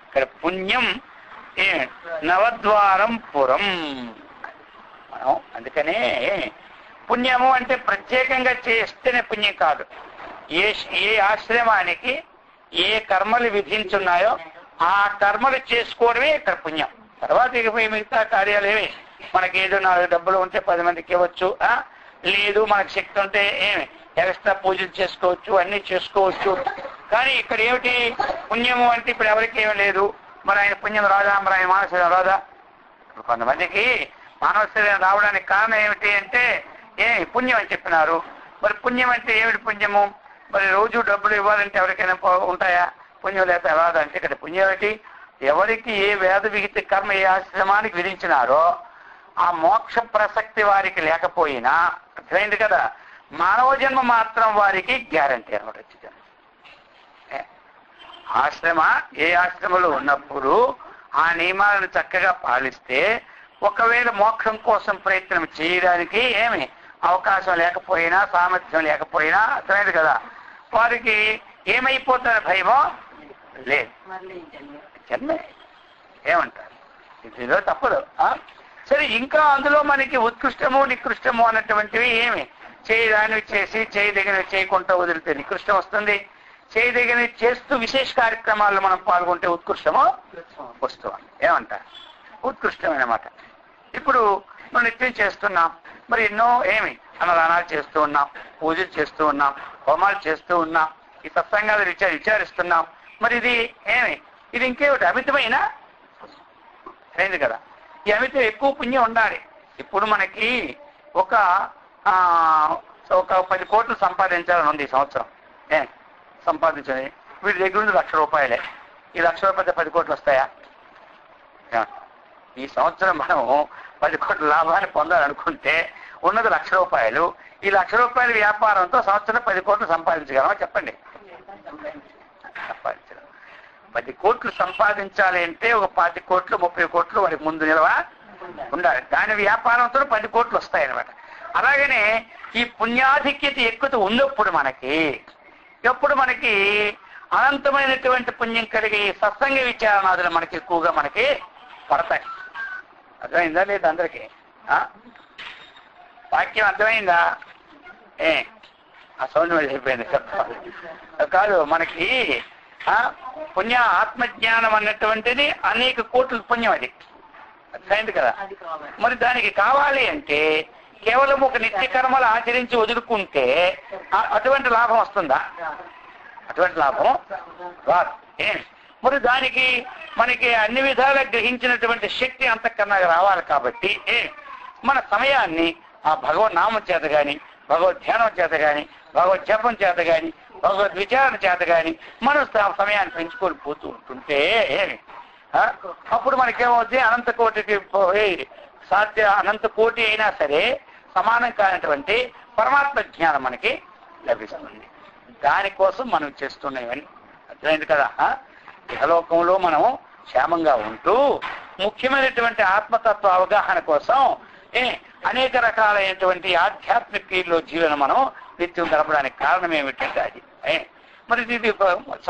ఇక్కడ పుణ్యం నవద్వారం పురం. మనం అందుకనే పుణ్యము అంటే ప్రత్యేకంగా చేస్తేనే పుణ్యం కాదు. ఏ ఆశ్రమానికి ఏ కర్మలు విధించున్నాయో ఆ కర్మలు చేసుకోవడమే ఇక్కడ పుణ్యం. తర్వాత ఇకపై మిగతా కార్యాలు ఏమి మనకి ఏదో 4 డబ్బులు ఉంటే 10 మందికి ఇవ్వచ్చు, లేదు మనకు శక్తి ఉంటే ఏమి ఎక్స్ట్రా పూజలు చేసుకోవచ్చు, అన్ని చేసుకోవచ్చు. కానీ ఇక్కడ ఏమిటి పుణ్యము అంటే ఇప్పుడు ఎవరికి ఏమీ లేదు, మరి ఆయన పుణ్యం రాదా, మరి ఆయన మానవ శరీరం రాదా? కొంతమందికి మానవ శరీరం రావడానికి కారణం ఏమిటి అంటే పుణ్యం అని చెప్పినారు. మరి పుణ్యం అంటే ఏమిటి పుణ్యము? మరి రోజు డబ్బులు ఇవ్వాలంటే ఎవరికైనా ఉంటాయా? పుణ్యం లేక రాదంటే ఇక్కడ పుణ్యం ఏమిటి? ఎవరికి ఏ వేద విహిత కర్మ ఏ ఆశ్రమానికి విధించినారో ఆ మోక్ష ప్రసక్తి వారికి లేకపోయినా, అర్థమైంది కదా, మానవ జన్మ మాత్రం వారికి గ్యారంటీ అనమాట. ఏ ఆశ్రమంలో ఉన్నప్పుడు ఆ నియమాలను చక్కగా పాలిస్తే ఒకవేళ మోక్షం కోసం ప్రయత్నం చేయడానికి ఏమి అవకాశం లేకపోయినా, సామర్థ్యం లేకపోయినా, అర్థమైంది కదా, వారికి ఏమైపోతారు భయమో లేదు, జన్మే. ఏమంటారు? ఇదిలో తప్పదు. సరే, ఇంకా అందులో మనకి ఉత్కృష్టము నికృష్టము అన్నటువంటివి ఏమి చేయదానివి చేసి చేయదగినవి చేయకుండా వదిలితే నికృష్టం వస్తుంది, చేయదగినవి చేస్తూ విశేష కార్యక్రమాల్లో మనం పాల్గొంటే ఉత్కృష్టము వస్తుంది. ఏమంటారు? ఉత్కృష్టమన్నమాట. ఇప్పుడు మనం నిత్యం చేస్తున్నాం, మరి ఎన్నో ఏమి అన్నదానాలు చేస్తూ ఉన్నాం, పూజలు చేస్తూ ఉన్నాం, హోమాలు చేస్తూ ఉన్నాం, ఈ సత్సంగాలు విచారిస్తున్నాం. మరి ఇది ఏమి ఇది ఇంకేమిటి అమితమైన అయింది కదా. ఈ అమితం ఎక్కువ పుణ్యం ఉండాలి. ఇప్పుడు మనకి ఒక 10 కోట్లు సంపాదించాలని ఉంది ఈ సంవత్సరం. సంపాదించని వీటి దగ్గర ఉంది 1,00,000 రూపాయలే. ఈ 1,00,000 రూపాయలు 10 కోట్లు వస్తాయా? ఈ సంవత్సరం మనం 10 కోట్ల లాభాన్ని పొందాలనుకుంటే ఉన్నది 1,00,000 రూపాయలు. ఈ 1,00,000 రూపాయల వ్యాపారంతో సంవత్సరం 10 కోట్లు సంపాదించగలమా? చెప్పండి. సంపాదించడం 10 కోట్లు సంపాదించాలి అంటే ఒక 20 కోట్లు 30 కోట్లు వారికి ముందు నిలవ ఉండాలి. దాని వ్యాపారంతో 10 కోట్లు వస్తాయన్నమాట. అలాగనే ఈ పుణ్యాధిక్యత ఎక్కువ ఉన్నప్పుడు మనకి ఎప్పుడు మనకి అనంతమైనటువంటి పుణ్యం కలిగి సత్సంగ విచారణాదులు మనకి ఎక్కువగా మనకి పడతాయి. అర్థమైందా లేదు అందరికీ? వాక్యం అర్థమైందా? ఆ సౌండ్ మీద అయిపోయింది కాదు. మనకి పుణ్య ఆత్మజ్ఞానం అన్నటువంటిది అనేక కోట్ల పుణ్యం, అది అర్థమైంది కదా. మరి దానికి కావాలి అంటే కేవలం ఒక నిత్య కర్మలు ఆచరించి వదులుకుంటే అటువంటి లాభం వస్తుందా? అటువంటి లాభం రాదు. మరి దానికి మనకి అన్ని విధాలా గ్రహించినటువంటి శక్తి అంతకన్నా రావాలి. కాబట్టి మన సమయాన్ని ఆ భగవన్ నామం చేత గాని, భగవద్ ధ్యానం చేత గాని, భగవద్ జపం చేత గాని, భగవద్ విచారణ చేత గాని మనం సమయాన్ని పెంచుకొని పోతూ ఉంటుంటే అప్పుడు మనకేమవుతుంది? అనంత కోటి అయినా సరే సమానం కానటువంటి పరమాత్మ జ్ఞానం మనకి లభిస్తుంది. దానికోసం మనం చేస్తున్నామని అర్థమైంది కదా. ఇహలోకంలో మనం క్షేమంగా ఉంటూ ముఖ్యమైనటువంటి ఆత్మతత్వ అవగాహన కోసం అనేక రకాలైనటువంటి ఆధ్యాత్మిక క్రియల్లో జీవనం మనం నిత్యం గడపడానికి కారణం ఏమిటంటే అది. మరి ఇది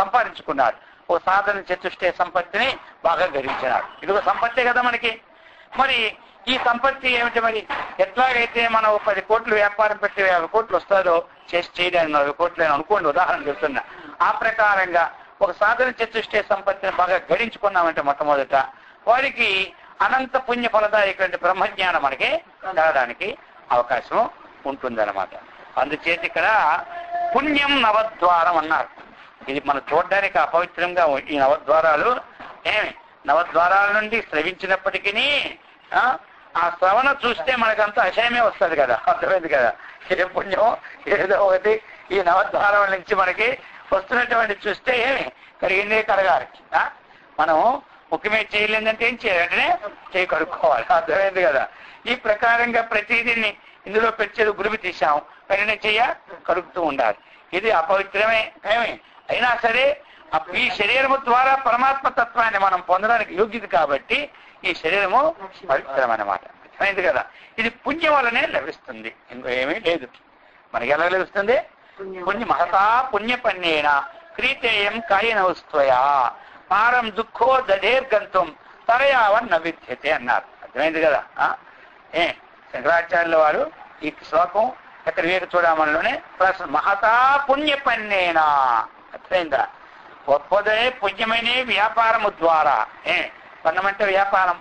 సంపాదించుకున్నాడు. ఓ సాధన చతుష్టే సంపత్తిని బాగా గడించినాడు. ఇది ఒక సంపత్తే కదా మనకి. మరి ఈ సంపత్తి ఏమిటి? మరి ఎట్లాగైతే మనం 10 కోట్లు వ్యాపారం పెట్టి 50 కోట్లు వస్తుందో చేయడానికి 40 కోట్లు అని అనుకోండి, ఉదాహరణ చెప్తున్నా. ఆ ప్రకారంగా ఒక సాధన చతుష్టే సంపత్తిని బాగా గడించుకున్నామంటే మొట్టమొదట వారికి అనంత పుణ్య ఫలదాయక బ్రహ్మజ్ఞానం మనకి కలగడానికి అవకాశం ఉంటుందన్నమాట. అందుచేత ఇక్కడ పుణ్యం నవద్వారం అన్నారు. ఇది మనం చూడడానికి అపవిత్రంగా ఈ నవద్వారాలు నవద్వారాల నుండి స్రవించినప్పటికీ ఆ శ్రవణ చూస్తే మనకంతా అసహ్యమే వస్తుంది కదా, అర్థమైంది కదా. ఏ పుణ్యం ఏదో ఒకటి ఈ నవద్వారం నుంచి మనకి వస్తున్నటువంటి చూస్తే కరిగిందే కరగాలి. మనం ముఖ్యమే చేయలేదంటే ఏం చేయాలంటే చేయి కడుక్కోవాలి, అర్థమైంది కదా. ఈ ప్రకారంగా ప్రతిదీని ఇందులో పెట్టేది గురిమి తీసాం, వెంటనే చెయ్య కడుగుతూ ఉండాలి. ఇది అపవిత్రమే అయినా సరే ఈ శరీరము ద్వారా పరమాత్మ తత్వాన్ని మనం పొందడానికి యోగ్యత కాబట్టి ఈ శరీరము పవిత్రమన్నమాట, అర్థమైంది కదా. ఇది పుణ్యం వల్లనే లభిస్తుంది, ఇంకో ఏమీ లేదు. మనకి ఎలా లభిస్తుంది? పుణ్య మహతా పుణ్యపన్యేన క్రీతేయం కాయనౌస్త్వయా పారం దుఃఖో దధేర్గంతం తరయావన్ నవిద్యతే అన్నారు, అర్థమైంది కదా. శంకరాచార్యుల వారు ఈ శ్లోకం ఎక్కడ వేరు చూడమనిలోనే మహతా పుణ్యపన్యేనా, అర్థమైందా. గొప్పదే పుణ్యమైన వ్యాపారము ద్వారా. పన్నమంటే వ్యాపారం,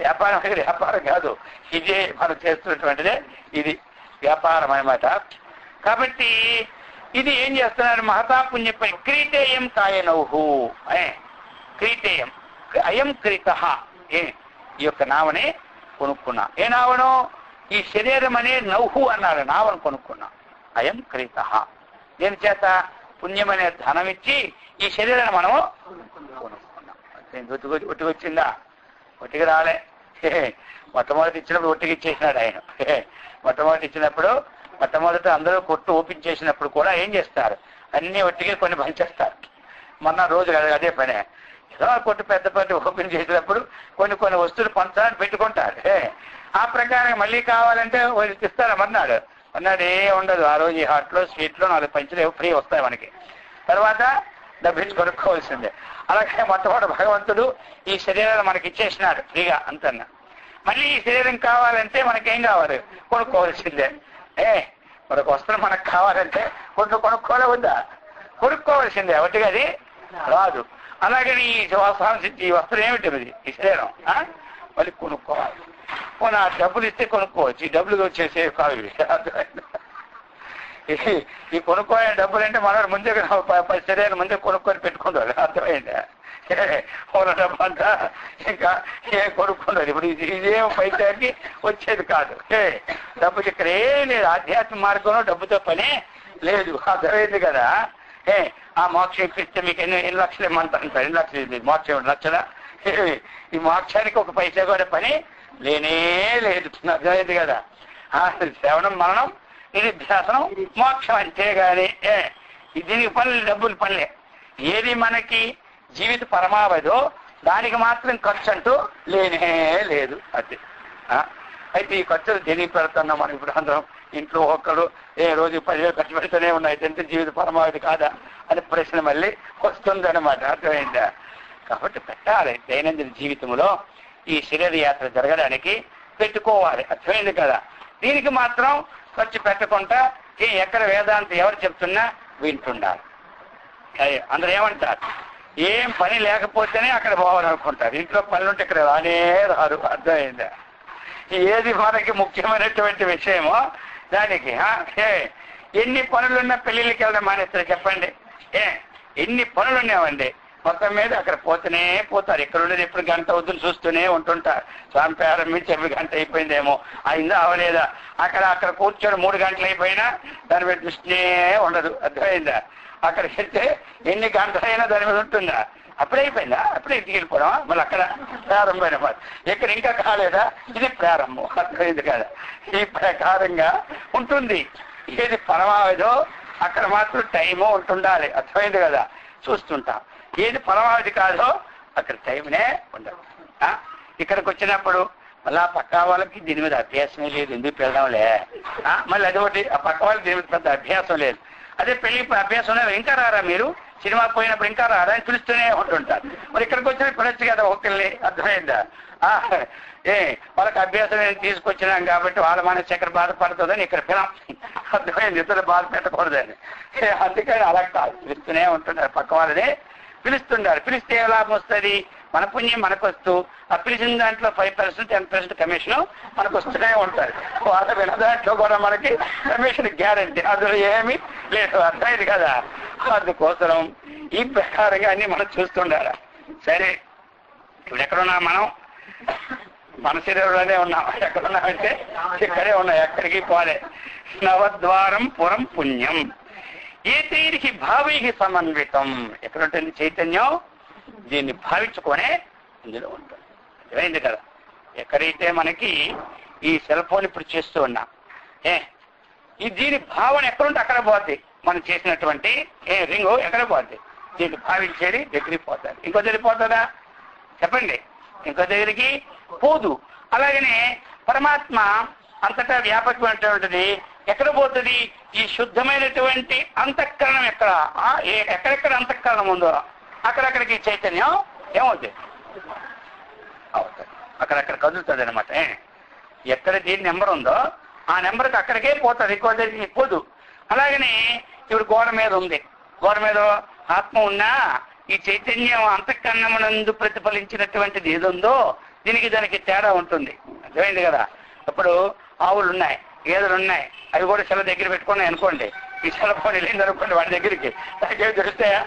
వ్యాపారం అంటే వ్యాపారం కాదు, ఇదే మనం చేస్తున్నటువంటిదే ఇది వ్యాపారం అన్నమాట. కాబట్టి ఇది ఏం చేస్తున్నారు? మహతా పుణ్యపని క్రీతేయం కాయనౌహు, క్రీతేయం అయం క్రీత. ఈ యొక్క నావని కొనుక్కున్నా. ఏ నావను? ఈ శరీరం అనే నౌహు అన్నారు, నావను కొనుక్కున్నా. అయం క్రీత దేని చేత? పుణ్యమనే ధనం ఇచ్చి ఈ శరీరాన్ని మనము కొనుక్కున్నాం. ఒట్టికి వచ్చిందా? ఒట్టికి రాలే. మొట్టమొదటి ఇచ్చినప్పుడు ఒట్టికి ఇచ్చేసినాడు ఆయన. మొట్టమొదటి ఇచ్చినప్పుడు మొట్టమొదటి అందరూ కొట్టు ఓపెన్ చేసినప్పుడు కూడా ఏం చేస్తారు? అన్ని ఒట్టికి కొన్ని పంచేస్తారు. మొన్న రోజు అదే పనే. ఏదో కొట్టు పెద్ద ఓపెన్ చేసినప్పుడు కొన్ని వస్తువులు పంచాలని పెట్టుకుంటారు. ఆ ప్రకారం మళ్ళీ కావాలంటే వాళ్ళకి ఇస్తారమన్నాడు. అన్నాడు ఏ ఉండదు. ఆ రోజు ఈ హాట్లో స్వీట్లో 4 పంచులు ఫ్రీ వస్తాయి మనకి, తర్వాత డబ్బించి కొనుక్కోవాల్సిందే. అలాగే మొట్టమొదటి భగవంతుడు ఈ శరీరాన్ని మనకి ఇచ్చేసినాడు ఫ్రీగా అంతన్నా. మళ్ళీ ఈ శరీరం కావాలంటే మనకేం కావాలి? కొనుక్కోవాల్సిందే. మరొక వస్త్రం మనకు కావాలంటే కొనుక్కోలే వద్దా? కొనుక్కోవాల్సిందే, ఒకటిగా అది రాదు. అలాగే ఈ వస్త్రం ఏమిటి? ఈ శరీరం మళ్ళీ కొనుక్కోవాలి. పోనీ ఆ డబ్బులు ఇస్తే కొనుక్కోవచ్చు, ఈ డబ్బులు వచ్చేసే కాదు. ఈ కొనుక్కోనే డబ్బులు అంటే మనం ముందే శరీరం ముందే కొనుక్కొని పెట్టుకుంటారు, అర్థమైందా. డబ్బు అంతా ఇంకా ఏం కొనుక్కుంటారు. ఇప్పుడు ఇదేం పైసాకి వచ్చేది కాదు. డబ్బు ఇక్కడ ఏం లేదు. ఆధ్యాత్మిక మార్గంలో డబ్బుతో పనే లేదు, అర్థమైంది కదా. ఆ మోక్షం ఇప్పిస్తే మీకు ఎన్ని లక్షలు ఇమ్మంటారు? 2 లక్షలు. మోక్షం లక్షలా? ఈ మోక్షానికి ఒక పైసా కూడా పని లేనే లేదు, అర్థమైంది కదా. శ్రవణం మరణం నిరుధ్యాసనం మోక్షం అంతేగాని దీనికి పనులు డబ్బులు పనులే. ఏది మనకి జీవిత పరమావధో దానికి మాత్రం ఖర్చు అంటూ లేనే లేదు. అది అయితే ఈ ఖర్చులు దేనికి పెడుతున్నాం మనం? ఇప్పుడు అందరం ఇంట్లో ఒక్కడు రోజు 10,000 ఖర్చు పెడుతూనే ఉన్నాయి. అంటే జీవిత పరమావధి కాదా అని ప్రశ్న మళ్ళీ వస్తుందన్నమాట, అర్థమైందా. కాబట్టి పెట్టాలి. దైనందిన జీవితంలో ఈ శరీర యాత్ర జరగడానికి పెట్టుకోవాలి, అర్థమైంది కదా. దీనికి మాత్రం ఖర్చు పెట్టకుండా ఎక్కడ వేదాంతం ఎవరు చెప్తున్నా వింటుండాలి. అందరూ ఏమంటారు? ఏం పని లేకపోతేనే అక్కడ పోవాలనుకుంటారు. ఇంట్లో పనులుంటే ఇక్కడ రానే రారు, అర్థమైందా. ఏది మనకి ముఖ్యమైనటువంటి విషయమో దానికి ఎన్ని పనులున్నా పెళ్లిళ్ళకి వెళ్ళడం మానేస్తారు చెప్పండి. ఎన్ని పనులున్నామండి, మొత్తం మీద అక్కడ పోతూనే పోతారు. ఇక్కడ ఉండేది ఎప్పుడు గంట వద్దులు చూస్తూనే ఉంటుంటారు. స్వామి ప్రారంభించి ఎప్పుడు గంట అయిపోయిందేమో, అయిందా అవలేదా. అక్కడ కూర్చొని 3 గంటలు అయిపోయినా దాని మీద దృష్టినే ఉండదు, అర్థమైందా. అక్కడికి వెళ్తే ఎన్ని గంటలైనా దాని మీద ఉంటుందా? అప్పుడే అయిపోయిందా? అప్పుడే ఇంటికి వెళ్ళిపోవడమా? మళ్ళీ అక్కడ ప్రారంభమైన మాట. ఇక్కడ ఇంకా కాలేదా? ఇది ప్రారంభం, అర్థమైంది కదా. ఈ ప్రకారంగా ఉంటుంది. ఏది పరమావధిలో అక్కడ మాత్రం టైము ఉంటుండాలి, అర్థమైంది కదా. చూస్తుంటాం. ఏది పరమావధి కాదో అక్కడ టైంనే ఉండదు. ఇక్కడికి వచ్చినప్పుడు మళ్ళీ ఆ పక్క వాళ్ళకి దీని మీద అభ్యాసమే లేదు, ఎందుకు పెడదాంలే. మళ్ళీ అదొకటి, ఆ పక్క వాళ్ళకి దీని మీద పెద్ద అభ్యాసం లేదు. అదే పెళ్లి అభ్యాసం లేదు, ఇంకా రారా మీరు, సినిమా పోయినప్పుడు ఇంకా రారా అని పిలుస్తూనే ఉంటుంటారు. మరి ఇక్కడికి వచ్చిన పిలవచ్చు కదా ఒకళ్ళని, అర్థమైందా? వాళ్ళకి అభ్యాసం తీసుకొచ్చినాం కాబట్టి వాళ్ళ మనసు ఎక్కడ బాధపడుతుందని ఇక్కడ పిలం, అర్థమైంది, ఇతరులు బాధ పెట్టకూడదని. అందుకని అలా కాదు, పిలుస్తూనే ఉంటున్నారు, పక్క వాళ్ళనే పిలుస్తుంటారు. పిలిస్తే ఏ లాభం వస్తుంది? మన పుణ్యం మనకు వస్తూ, ఆ పిలిచిన దాంట్లో 5% 10% కమిషన్ మనకు వస్తూనే ఉంటారు. వాళ్ళ విన దాంట్లో కూడా మనకి కమిషన్ గ్యారంటీ, అందులో ఏమీ లేదు, అర్థమైంది కదా. అందుకోసం ఈ ప్రకారంగా అన్ని మనం చూస్తుండాలి. సరే, ఇప్పుడు ఎక్కడున్నా మనం? మన శరీరంలోనే ఉన్నాం. ఎక్కడున్నామంటే ఇక్కడే ఉన్నాం, ఎక్కడికి పోలే. నవద్వారం పురం పుణ్యం ఏతైరికి భావైకి సమన్వితం. ఎక్కడుంటుంది చైతన్యం? దీన్ని భావించుకొనే ఇందులో ఉంటుంది. అర్థమైంది కదా. ఎక్కడైతే మనకి ఈ సెల్ ఫోన్ ఇప్పుడు చేస్తూ ఉన్నాం, ఈ దీని భావన ఎక్కడుంటే అక్కడ పోద్ది. మనం చేసినటువంటి రింగు ఎక్కడ పోద్ది? దీన్ని భావించేది దగ్గరికి పోతుంది. ఇంకో దగ్గరికి పోతుందా చెప్పండి? ఇంకో దగ్గరికి పోదు. అలాగనే పరమాత్మ అంతటా వ్యాపకమైనటువంటిది ఎక్కడ పోతుంది? ఈ శుద్ధమైనటువంటి అంతఃకరణం ఎక్కడెక్కడ అంతఃకరణం ఉందో అక్కడక్కడికి చైతన్యం ఏమవుతుంది? అవుతుంది, అక్కడక్కడ కదులుతుంది అనమాట. ఎక్కడ దీని నెంబర్ ఉందో ఆ నెంబర్కి అక్కడికే పోతుంది, ఇంకో దగ్గరికి పోదు. అలాగనే ఇప్పుడు గోడ మీద ఉంది, గోడ మీద ఆత్మ ఉన్నా ఈ చైతన్యం అంతఃకరణమునందు ప్రతిఫలించినటువంటిది ఏదుందో దీనికి దానికి తేడా ఉంటుంది. అర్థమైంది కదా. ఇప్పుడు ఆవులు ఉన్నాయి, గేదెలు ఉన్నాయి, అవి కూడా సెల దగ్గర పెట్టుకున్నాయి అనుకోండి, ఈ సెల ఫోన్ వెళ్ళింది అనుకోండి వాడి దగ్గరికి, దానికేమి తెలుస్తాయా?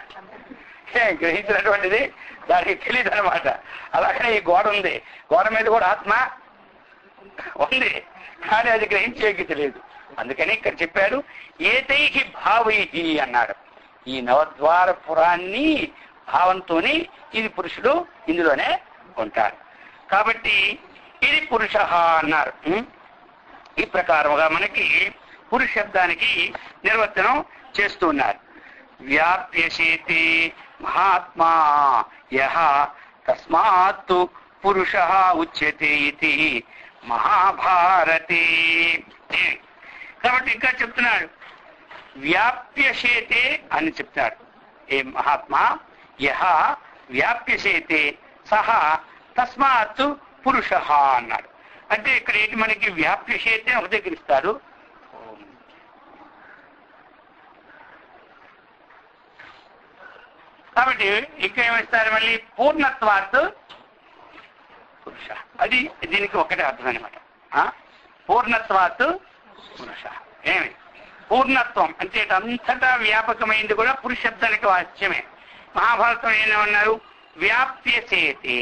గ్రహించినటువంటిది దానికి తెలియదు అనమాట. అలాగనే ఈ గోడ ఉంది, గోడ మీద కూడా ఆత్మ ఉంది, కానీ అది గ్రహించేకి తెలియదు. అందుకని ఇక్కడ చెప్పాడు ఏతైహి భావైహి అన్నాడు. ఈ నవద్వార పురాన్ని భావంతోని ఇది పురుషుడు ఇందులోనే ఉంటారు కాబట్టి ఇది పురుష అన్నారు. ఈ ప్రకారముగా మనకి పురుష శబ్దానికి నిర్వచనం చేస్తూ ఉన్నారు. వ్యాప్యశేతే మహాత్మా యః తస్మాత్ పురుష ఉచ్యతే ఇది మహాభారతే. కాబట్టి ఇంకా చెప్తున్నాడు వ్యాప్యశేతే అని చెప్తాడు. ఏ మహాత్మా యః వ్యాప్యశేతే సహ తస్మాత్ పురుష అన్నాడు. అంటే ఇక్కడ ఏంటి మనకి వ్యాప్యశేతే ఒక దగ్గర ఇస్తారు, కాబట్టి ఇంకా ఏమిస్తారు మళ్ళీ పూర్ణత్వాత్ పురుష. అది దీనికి ఒకటే అర్థం అనమాట. పూర్ణత్వాత్ పురుష. ఏమి పూర్ణత్వం అంటే అంతటా వ్యాపకమైంది కూడా పురుష శబ్దానికి వాచ్యమే. మహాభారతం ఏమన్నారు? వ్యాప్యసేతే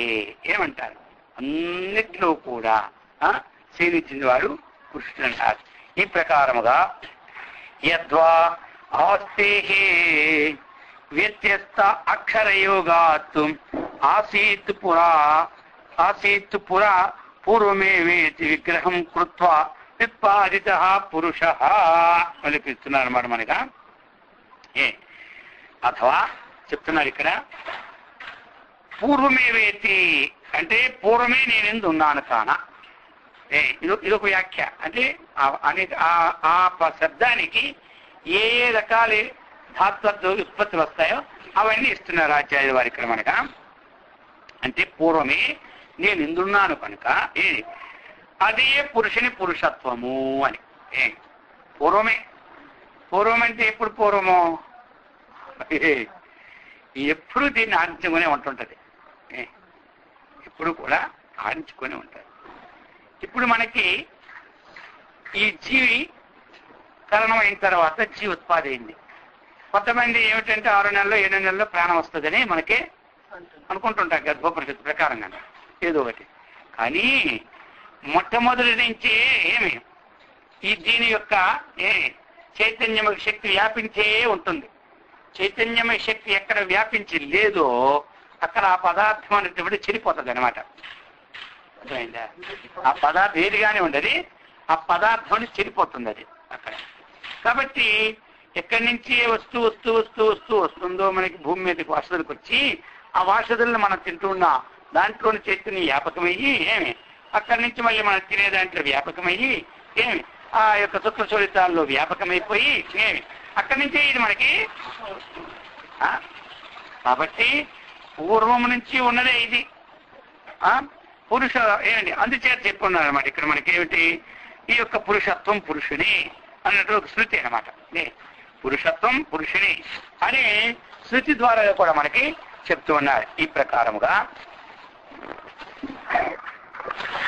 ఏమంటారు? అన్నిట్లో కూడా సేవించిన వాడు పురుషుడు అంటారు. ఈ ప్రకారముగా యద్వా ఆస్తేహే వ్యత్యస్త అక్షరయోగాత్ ఆసీత్ పురా పూర్వమేవేతి విగ్రహం కృత్వా విత్పాదిత పురుష అనిపిస్తున్నారు అన్నమాట మనగా. అథవా చెప్తున్నారు ఇక్కడ పూర్వమేవేతి అంటే పూర్వమే నేనెందు ఉన్నాను కానా. ఇదొక వ్యాఖ్య. అంటే ఆ శబ్దానికి ఏ రకాల ధాత్వ ఉత్పత్తులు వస్తాయో అవన్నీ ఇస్తున్నారు ఆచార్యుల వారి ఇక్కడ మనక. అంటే పూర్వమే నేను ఎందున్నాను కనుక అదే పురుషుని పురుషత్వము అని. పూర్వమే. పూర్వం అంటే ఎప్పుడు పూర్వము? ఎప్పుడు దీన్ని ఆడించుకునే ఉంటుంటది, ఎప్పుడు కూడా ఆడించుకొని ఉంటుంది. ఇప్పుడు మనకి ఈ జీవి కరణం అయిన తర్వాత జీవి ఉత్పాది అయింది. కొంతమంది ఏమిటంటే 6 నెలల్లో 7 నెలల్లో ప్రాణం వస్తుందని మనకి అనుకుంటుంటారు గర్భోపనిషత్తు ప్రకారంగా ఏదో ఒకటి. కానీ మొట్టమొదటి నుంచే ఈ దీని యొక్క చైతన్యమ శక్తి వ్యాపించే ఉంటుంది. చైతన్యమయ శక్తి ఎక్కడ వ్యాపించి లేదో అక్కడ ఆ పదార్థం అనేటువంటి చెడిపోతుంది అనమాట. అర్థమైందా? ఆ పదార్థం ఏదిగానే ఉండదు, ఆ పదార్థం చెడిపోతుంది అది అక్కడ. కాబట్టి ఎక్కడి నుంచి వస్తూ వస్తూ వస్తూ వస్తూ వస్తుందో మనకి భూమి మీదకి వాసనలకు వచ్చి ఆ వాసనలను మనం తింటున్నా దాంట్లోని చైతన్యం వ్యాపకమయ్యి అక్కడి నుంచి మళ్ళీ మనం తినే దాంట్లో వ్యాపకమయ్యి ఏమి ఆ యొక్క సూక్ష్మ చరిత్రాల్లో వ్యాపకమైపోయి ఏమి అక్కడి నుంచి ఇది మనకి కాబట్టి పూర్వం నుంచి ఉన్నదే ఇది పురుష ఏమండి అందుచేత చెప్పుకున్నారు అనమాట. ఇక్కడ మనకేమిటి ఈ యొక్క పురుషత్వం పురుషుని అన్నట్టు ఒక శృతి అనమాట. పురుషత్వం పురుషుని అని శృతి ద్వారా కూడా మనకి చెప్తూ ఉన్నారు. ఈ ప్రకారముగా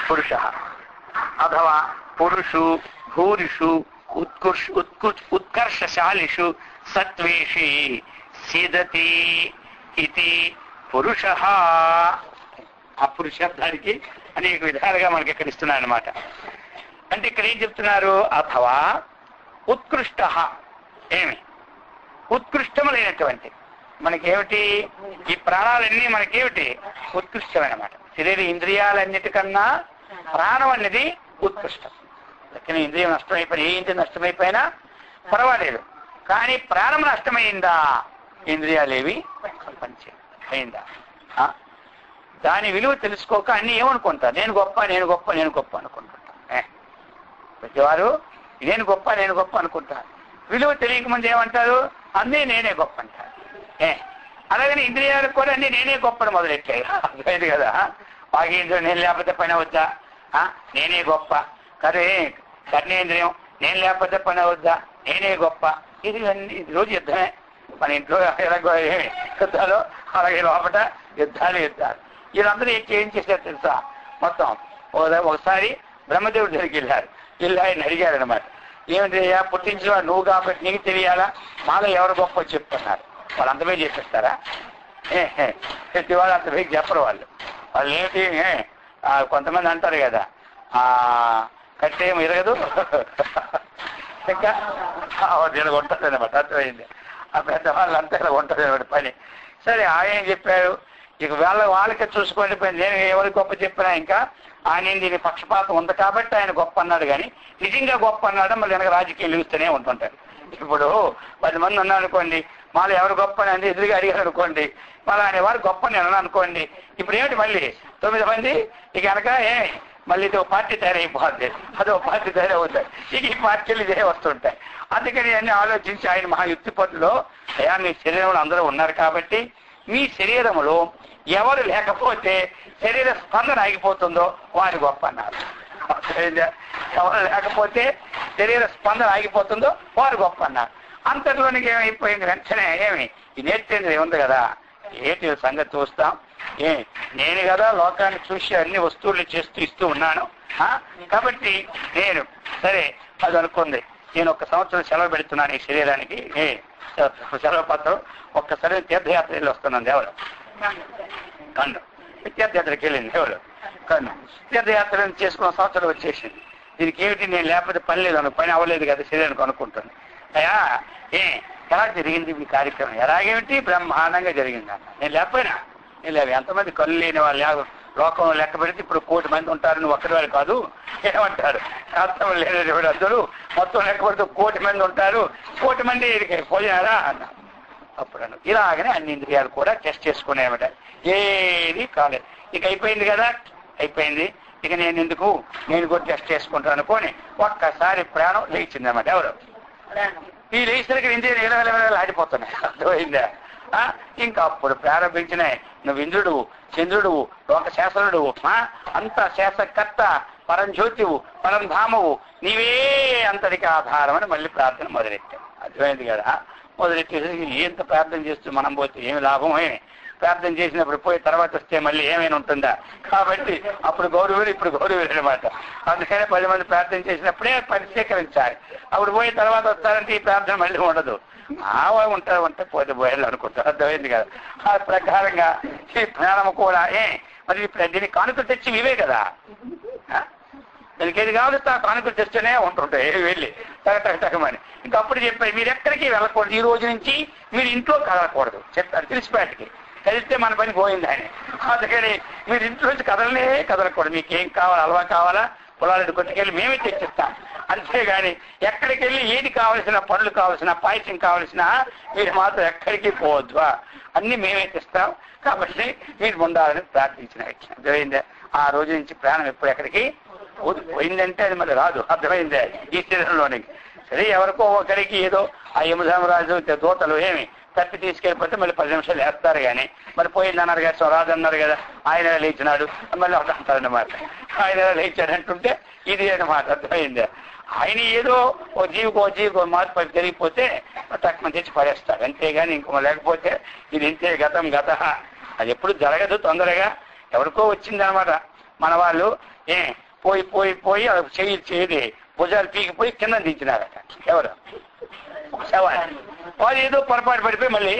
పురుష అథవా పురుషు భూరిషు ఉత్కర్షశాలిషు సత్వేషి సిదతి ఇది పురుష. ఆ పురుషార్థానికి అనేక విధాలుగా మనకి ఇక్కడ ఇస్తున్నారు అనమాట. అంటే ఇక్కడ ఏం చెప్తున్నారు? అథవా ఉత్కృష్ట ఏమి ఉత్కృష్టములైనటువంటి మనకేమిటి ఈ ప్రాణాలన్నీ మనకేమిటి ఉత్కృష్టమన్నమాట. శరీర ఇంద్రియాలన్నిటికన్నా ప్రాణం అనేది ఉత్కృష్టం. లెక్కన ఇంద్రియం నష్టమైపోయినా ఏ ఇంద్రియం నష్టమైపోయినా పర్వాలేదు, కానీ ప్రాణం నష్టమైందా ఇంద్రియాలేవి పనిచేయ అయిందా దాని విలువ తెలుసుకోక అన్ని ఏమనుకుంటారు? నేను గొప్ప నేను గొప్ప నేను గొప్ప అనుకుంటుంటాను. ప్రతివారు నేను గొప్ప నేను గొప్ప అనుకుంటాను. విలువ తెలియక ముందు ఏమంటారు? అన్నీ నేనే గొప్ప అంటారు. అలాగని ఇంద్రియాలకు కూడా అన్ని నేనే గొప్పని మొదలెట్టాయి. అర్థమైంది కదా? వాగేంద్రియం నేను లేకపోతే పని అవుద్దా? నేనే గొప్ప. కర్ణేంద్రియం నేను లేకపోతే పని అవుద్దా? నేనే గొప్ప. ఇది రోజు యుద్ధమే మన ఇంట్లో. యుద్ధాలు అలాగే లోపల యుద్ధాలు. వీళ్ళందరూ ఏం చేశారు తెలుసా? మొత్తం ఒకసారి బ్రహ్మదేవుడి దగ్గరికి వెళ్ళి ఆయన అడిగారు అనమాట. ఏమిటి పుట్టించిన నువ్వు కాబట్టి నీకు తెలియాలా? మాలో ఎవరు గొప్ప చెప్తున్నారు. వాళ్ళు అంతమే చెప్పిస్తారా? ప్రతి వాళ్ళు అంతమే చెప్పరు. వాళ్ళు ఏమిటి కొంతమంది అంటారు కదా కట్టేం ఎరగదు ఇంకా ఇలా ఉంటుంది అనమాట. అర్థమైంది. ఆ పెద్దవాళ్ళు అంతా ఇలా ఉంటుంది అనమాట పని. సరే ఆయన చెప్పారు, ఇక వాళ్ళకే చూసుకోండి నేను ఎవరి గొప్ప చెప్పినా ఇంకా ఆయన దీని పక్షపాతం ఉంది కాబట్టి ఆయన గొప్ప అన్నాడు. కానీ నిజంగా గొప్ప అన్నాడు మళ్ళీ వెనక రాజకీయం నిలుస్తూనే ఉంటుంటారు. ఇప్పుడు 10 మంది ఉన్నారు అనుకోండి, మళ్ళీ ఎవరు గొప్ప అని ఎదురుగా అడిగారు అనుకోండి, మళ్ళీ ఆయన వారు గొప్ప నేను అనుకోండి. ఇప్పుడు ఏమిటి మళ్ళీ 9 మంది ఇక వెనక మళ్ళీ ఇది ఒక పార్టీ తయారైపోద్ది, అదో పార్టీ తయారవుతాయి. ఇక ఈ పార్టీలు ఇదే వస్తుంటాయి. అందుకని అన్ని ఆలోచించి ఆయన మహాయుక్తి పద్ధతిలో అయ్యా మీ శరీరంలో అందరూ ఉన్నారు కాబట్టి మీ శరీరంలో ఎవరు లేకపోతే శరీర స్పందన ఆగిపోతుందో వారి గొప్ప అన్నారు. ఎవరు లేకపోతే శరీర స్పందన ఆగిపోతుందో వారు గొప్ప అన్నారు. అంతలోనికి ఏమైపోయింది? వెంటనే ఈ నేర్చేది ఉంది కదా, ఏంటి సంగతి చూస్తాం. నేను కదా లోకాన్ని చూసి అన్ని వస్తువులు చేస్తూ ఇస్తూ ఉన్నాను కాబట్టి నేను సరే అది అనుకుంది. నేను 1 సంవత్సరం సెలవు పెడుతున్నాను ఈ శరీరానికి. సెలవు పత్రం ఒక్కసారి తీర్థయాత్ర వెళ్ళి వస్తున్నాను. ఎవరు కన్ను తీర్థయాత్రకి వెళ్ళింది. ఎవరు కన్ను తీర్థయాత్ర చేసుకున్న సంవత్సరం వచ్చేసింది. దీనికి ఏమిటి నేను లేకపోతే పని లేదు, పని అవ్వలేదు కదా శరీరానికి అనుకుంటుంది. అయ్యా ఎలా జరిగింది ఈ కార్యక్రమం? ఎలాగేమిటి బ్రహ్మాండంగా జరిగింది అన్న. నేను లేకపోయినా లేవు. ఎంతమంది కళ్ళు లేని వాళ్ళు లోకంలో లెక్క పెడితే ఇప్పుడు 1 కోటి మంది ఉంటారని ఒక్కరి వాళ్ళు కాదు. ఏమంటారు? అర్థం లేని అందరూ మొత్తం లెక్క పెడితే 1 కోటి మంది ఉంటారు. 1 కోటి మంది పోయినారా అన్న. అప్పుడు ఇలాగనే అన్ని ఇంద్రియాలు కూడా టెస్ట్ చేసుకునేమాట. ఏది కాలేదు. ఇక అయిపోయింది కదా, అయిపోయింది. ఇక నేను ఎందుకు నేను కూడా టెస్ట్ చేసుకుంటాను అనుకోని ఒక్కసారి ప్రాణం లేచింది అన్నమాట. ఎవరు ఈ లేచినకి ఇంద్రియాలు ఇలా ఆడిపోతున్నాయి. అర్థమైందా? ఇంకా అప్పుడు ప్రారంభించినాయి. నువ్వు ఇంద్రుడువు, చంద్రుడువు, లోక శాస్త్రుడువు, అంత శాస్త్రకర్త, పరంజ్యోతివు, పరంధామవు, నీవే అంతటికి ఆధారం అని మళ్ళీ ప్రార్థన మొదలెట్టాం. అర్థమైంది కదా? మొదలెట్టేసరికి ఎంత ప్రార్థన చేస్తూ మనం పోతే ఏమి లాభమే? ప్రార్థన చేసినప్పుడు పోయి తర్వాత వస్తే మళ్ళీ ఏమైనా ఉంటుందా? కాబట్టి అప్పుడు గౌరవులు ఇప్పుడు గౌరవులు అనమాట. అందుకనే 10 మంది ప్రార్థన చేసినప్పుడే పరిశీకరించాలి. అప్పుడు పోయి తర్వాత వస్తారంటే ఈ ప్రార్థన మళ్ళీ ఉండదు. ఉంటే పోతే పోయాలి అనుకుంటారు. అర్థమైంది కదా? ఆ ప్రకారంగా ఈ ప్రాణము కూడా మరి ఇప్పుడు దీన్ని కానుకలు తెచ్చి ఇవే కదా, దానికి ఏది కావాలి కానుకలు తెస్తూనే ఉంటుంటాయి. వెళ్ళి టకమని ఇంకా అప్పుడు చెప్పారు మీరు ఎక్కడికి వెళ్ళకూడదు, ఈ రోజు నుంచి మీరు ఇంట్లో కదలకూడదు చెప్తారు. తెలిసిపేటకి కదిలితే మన పని పోయింది ఆయన. అందుకని మీరు ఇంట్లోంచి కదలకూడదు. మీకు ఏం కావాలి, హల్వా కావాలా, పొలాలు కొట్టుకెళ్ళి మేమే తెచ్చిస్తాం. అంతేగాని ఎక్కడికి వెళ్ళి ఏది కావలసిన పనులు కావలసిన పాయసం కావలసిన మీరు మాత్రం ఎక్కడికి పోవద్దు, అన్ని మేమే తెస్తాం కాబట్టి మీరు ఉండాలని ప్రార్థించిన అర్థమైందే. ఆ రోజు నుంచి ప్రాణం ఎప్పుడు ఎక్కడికి పోయిందంటే అది మళ్ళీ రాదు, అర్థమైందే ఈ శరీరంలోనికి. సరే ఎవరికో ఒకరికి ఏదో ఆ యమధర్మరాజు దూతలు ఏమి తప్పి తీసుకెళ్ళిపోతే మళ్ళీ 10 నిమిషాలు వేస్తారు, కానీ మరి పోయిందన్నారు కదా రాజు అన్నారు కదా ఆయన లేచినాడు మళ్ళీ ఒకటి అంటారన్నమాట. ఆయన లేచాడు అంటుంటే ఇది అన్నమాట, అర్థమైందే. ఆయన ఏదో ఓ జీవికో మార్పు జరిగిపోతే తక్కువ తెచ్చి పడేస్తాడు, అంతేగాని ఇంకో లేకపోతే ఇది ఇంతే గతం గత, అది ఎప్పుడు జరగదు తొందరగా. ఎవరికో వచ్చిందనమాట, మన వాళ్ళు పోయి చేది భుజాలు పీకిపోయి కింద దించినారట. ఎవరు శవాన్ని వాళ్ళు ఏదో పొరపాటు పడిపోయి మళ్ళీ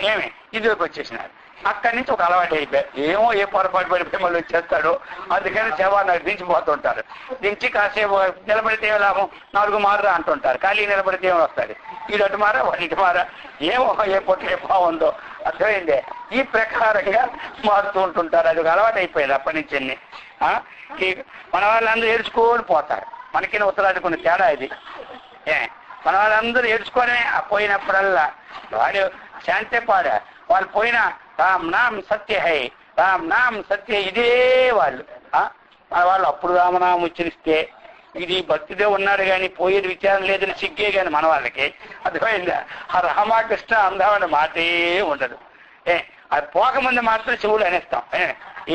ఇదిలోకి వచ్చేసినారు. అక్కడి నుంచి ఒక అలవాటు అయిపోయారు, ఏమో ఏ పొరపాటు పడిపోయి మళ్ళీ వచ్చేస్తాడు, అందుకని శవాన్ని దించిపోతుంటారు. దించి కాసేపు నిలబడితే ఏం లాభం, 4 మారురా అంటుంటారు, ఖాళీ నిలబడితే ఏమో వస్తుంది, వీడు అటు మారా వాడి ఇటు మారా, ఏమో ఏ పొట్టు ఏ బాగుందో, అర్థమైందే. ఈ ప్రకారంగా మారుతూ ఉంటుంటారు, అది ఒక అలవాటు అయిపోయింది అప్పటి నుంచి. మన వాళ్ళందరూ ఏడ్చుకొని పోతారు, మనకి ఉత్తరాది కొన్ని తేడా ఇది. మన వాళ్ళందరూ ఏడ్చుకోనే పోయినప్పుడల్లా వాడు శాంతే పాడ, వాళ్ళు పోయినా రామ్ నామ్ సత్య హై, రామ్ నామ్ సత్య, ఇదే వాళ్ళు. మన వాళ్ళు అప్పుడు రామనామం ఉచ్చరిస్తే ఇది భక్తిదే ఉన్నాడు కానీ పోయేది విచారం లేదని సిగ్గే కానీ మన వాళ్ళకి, అర్థమైందా. ఆ రామకృష్ణ అందామని మాటే ఉండదు. అది పోకముందు మాత్రం శివుడు అనేస్తాం,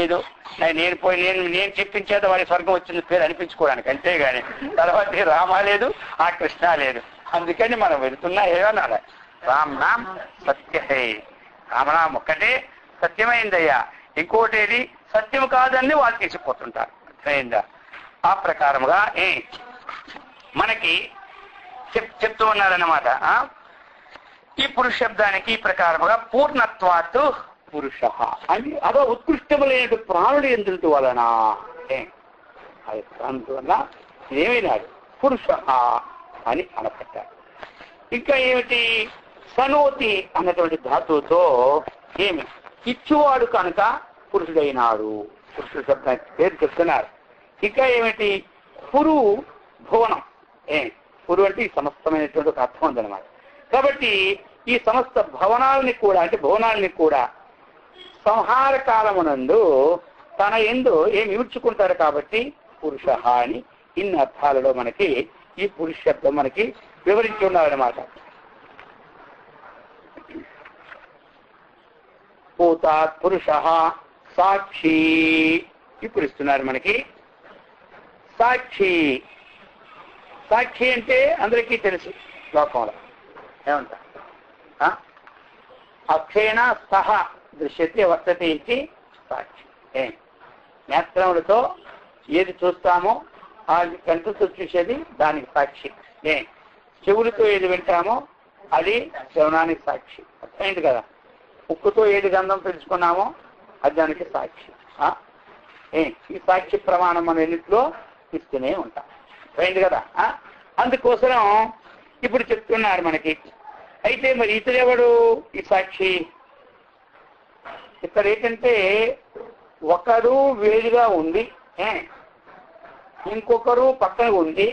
ఏదో నేను చెప్పించేది వాడి స్వర్గం వచ్చింది పేరు అనిపించుకోవడానికి, అంతేగాని తర్వాత రామ లేదు ఆ కృష్ణ లేదు. అందుకని మనం వెళుతున్నా ఏమన్నాడు, రామ్ నామ్ సత్య హై, రామనామం ఒక్కటే సత్యమైందయ్యా, ఇంకోటి ఏది సత్యం కాదని వాళ్ళు తీసుకుపోతుంటారు, అర్థమైందా. ఆ ప్రకారముగా మనకి చెప్తూ ఉన్నారన్నమాట. ఈ పురుష శబ్దానికి ఈ ప్రకారముగా పూర్ణత్వాత్ పురుష అని అదో ఉత్కృష్టములైన ప్రాణుడు ఎందుకు వలన అది ప్రాణుడు వల్ల ఏమైనాడు పురుష అని అనపట్టారు. ఇంకా ఏమిటి, సనోతి అన్నటువంటి ధాతువుతో ఏమి ఇచ్చువాడు కనుక పురుషుడైనాడు, పురుషుడు శబ్దానికి పేరు చెప్తున్నారు. ఇంకా ఏమిటి, పురు భువనం, పురు అంటే ఈ సమస్తమైనటువంటి ఒక అర్థం ఉందన్నమాట. కాబట్టి ఈ సమస్త భవనాలని కూడా అంటే భువనాలని కూడా సంహార కాలమునందు తన యందు ఏమి ఇడ్చుకుంటారు కాబట్టి పురుష అని ఇన్ని అర్థాలలో మనకి ఈ పురుష శబ్దం మనకి వివరించి ఉన్నారన్నమాట. పూతాత్ పురుష సాక్షి ఇప్పుడు ఇస్తున్నారు మనకి. సాక్షి, సాక్షి అంటే అందరికీ తెలుసు లోకంలో ఏమంటారు, అక్షేణ సహ దృశ్యతే వర్తతే ఇచ్చి సాక్షి. నేత్రములతో ఏది చూస్తామో ఆ కంటితో చూసేది దానికి సాక్షి. చెవులతో ఏది వింటామో అది శ్రవణానికి సాక్షి, అర్థమైంది కదా. ఉక్కుతో ఏది గంధం తెలుసుకున్నామో అది దానికి సాక్షి. ఈ సాక్షి ప్రమాణం మన ఎన్నిట్లో ఇస్తూనే ఉంటాం, అర్థమైంది కదా. అందుకోసం ఇప్పుడు చెప్తున్నారు మనకి. అయితే మరి ఇతడెవడు ఈ సాక్షి? ఇక్కడ ఏంటంటే ఒకరు వేరుగా ఉంది, ఇంకొకరు పక్కన ఉంది,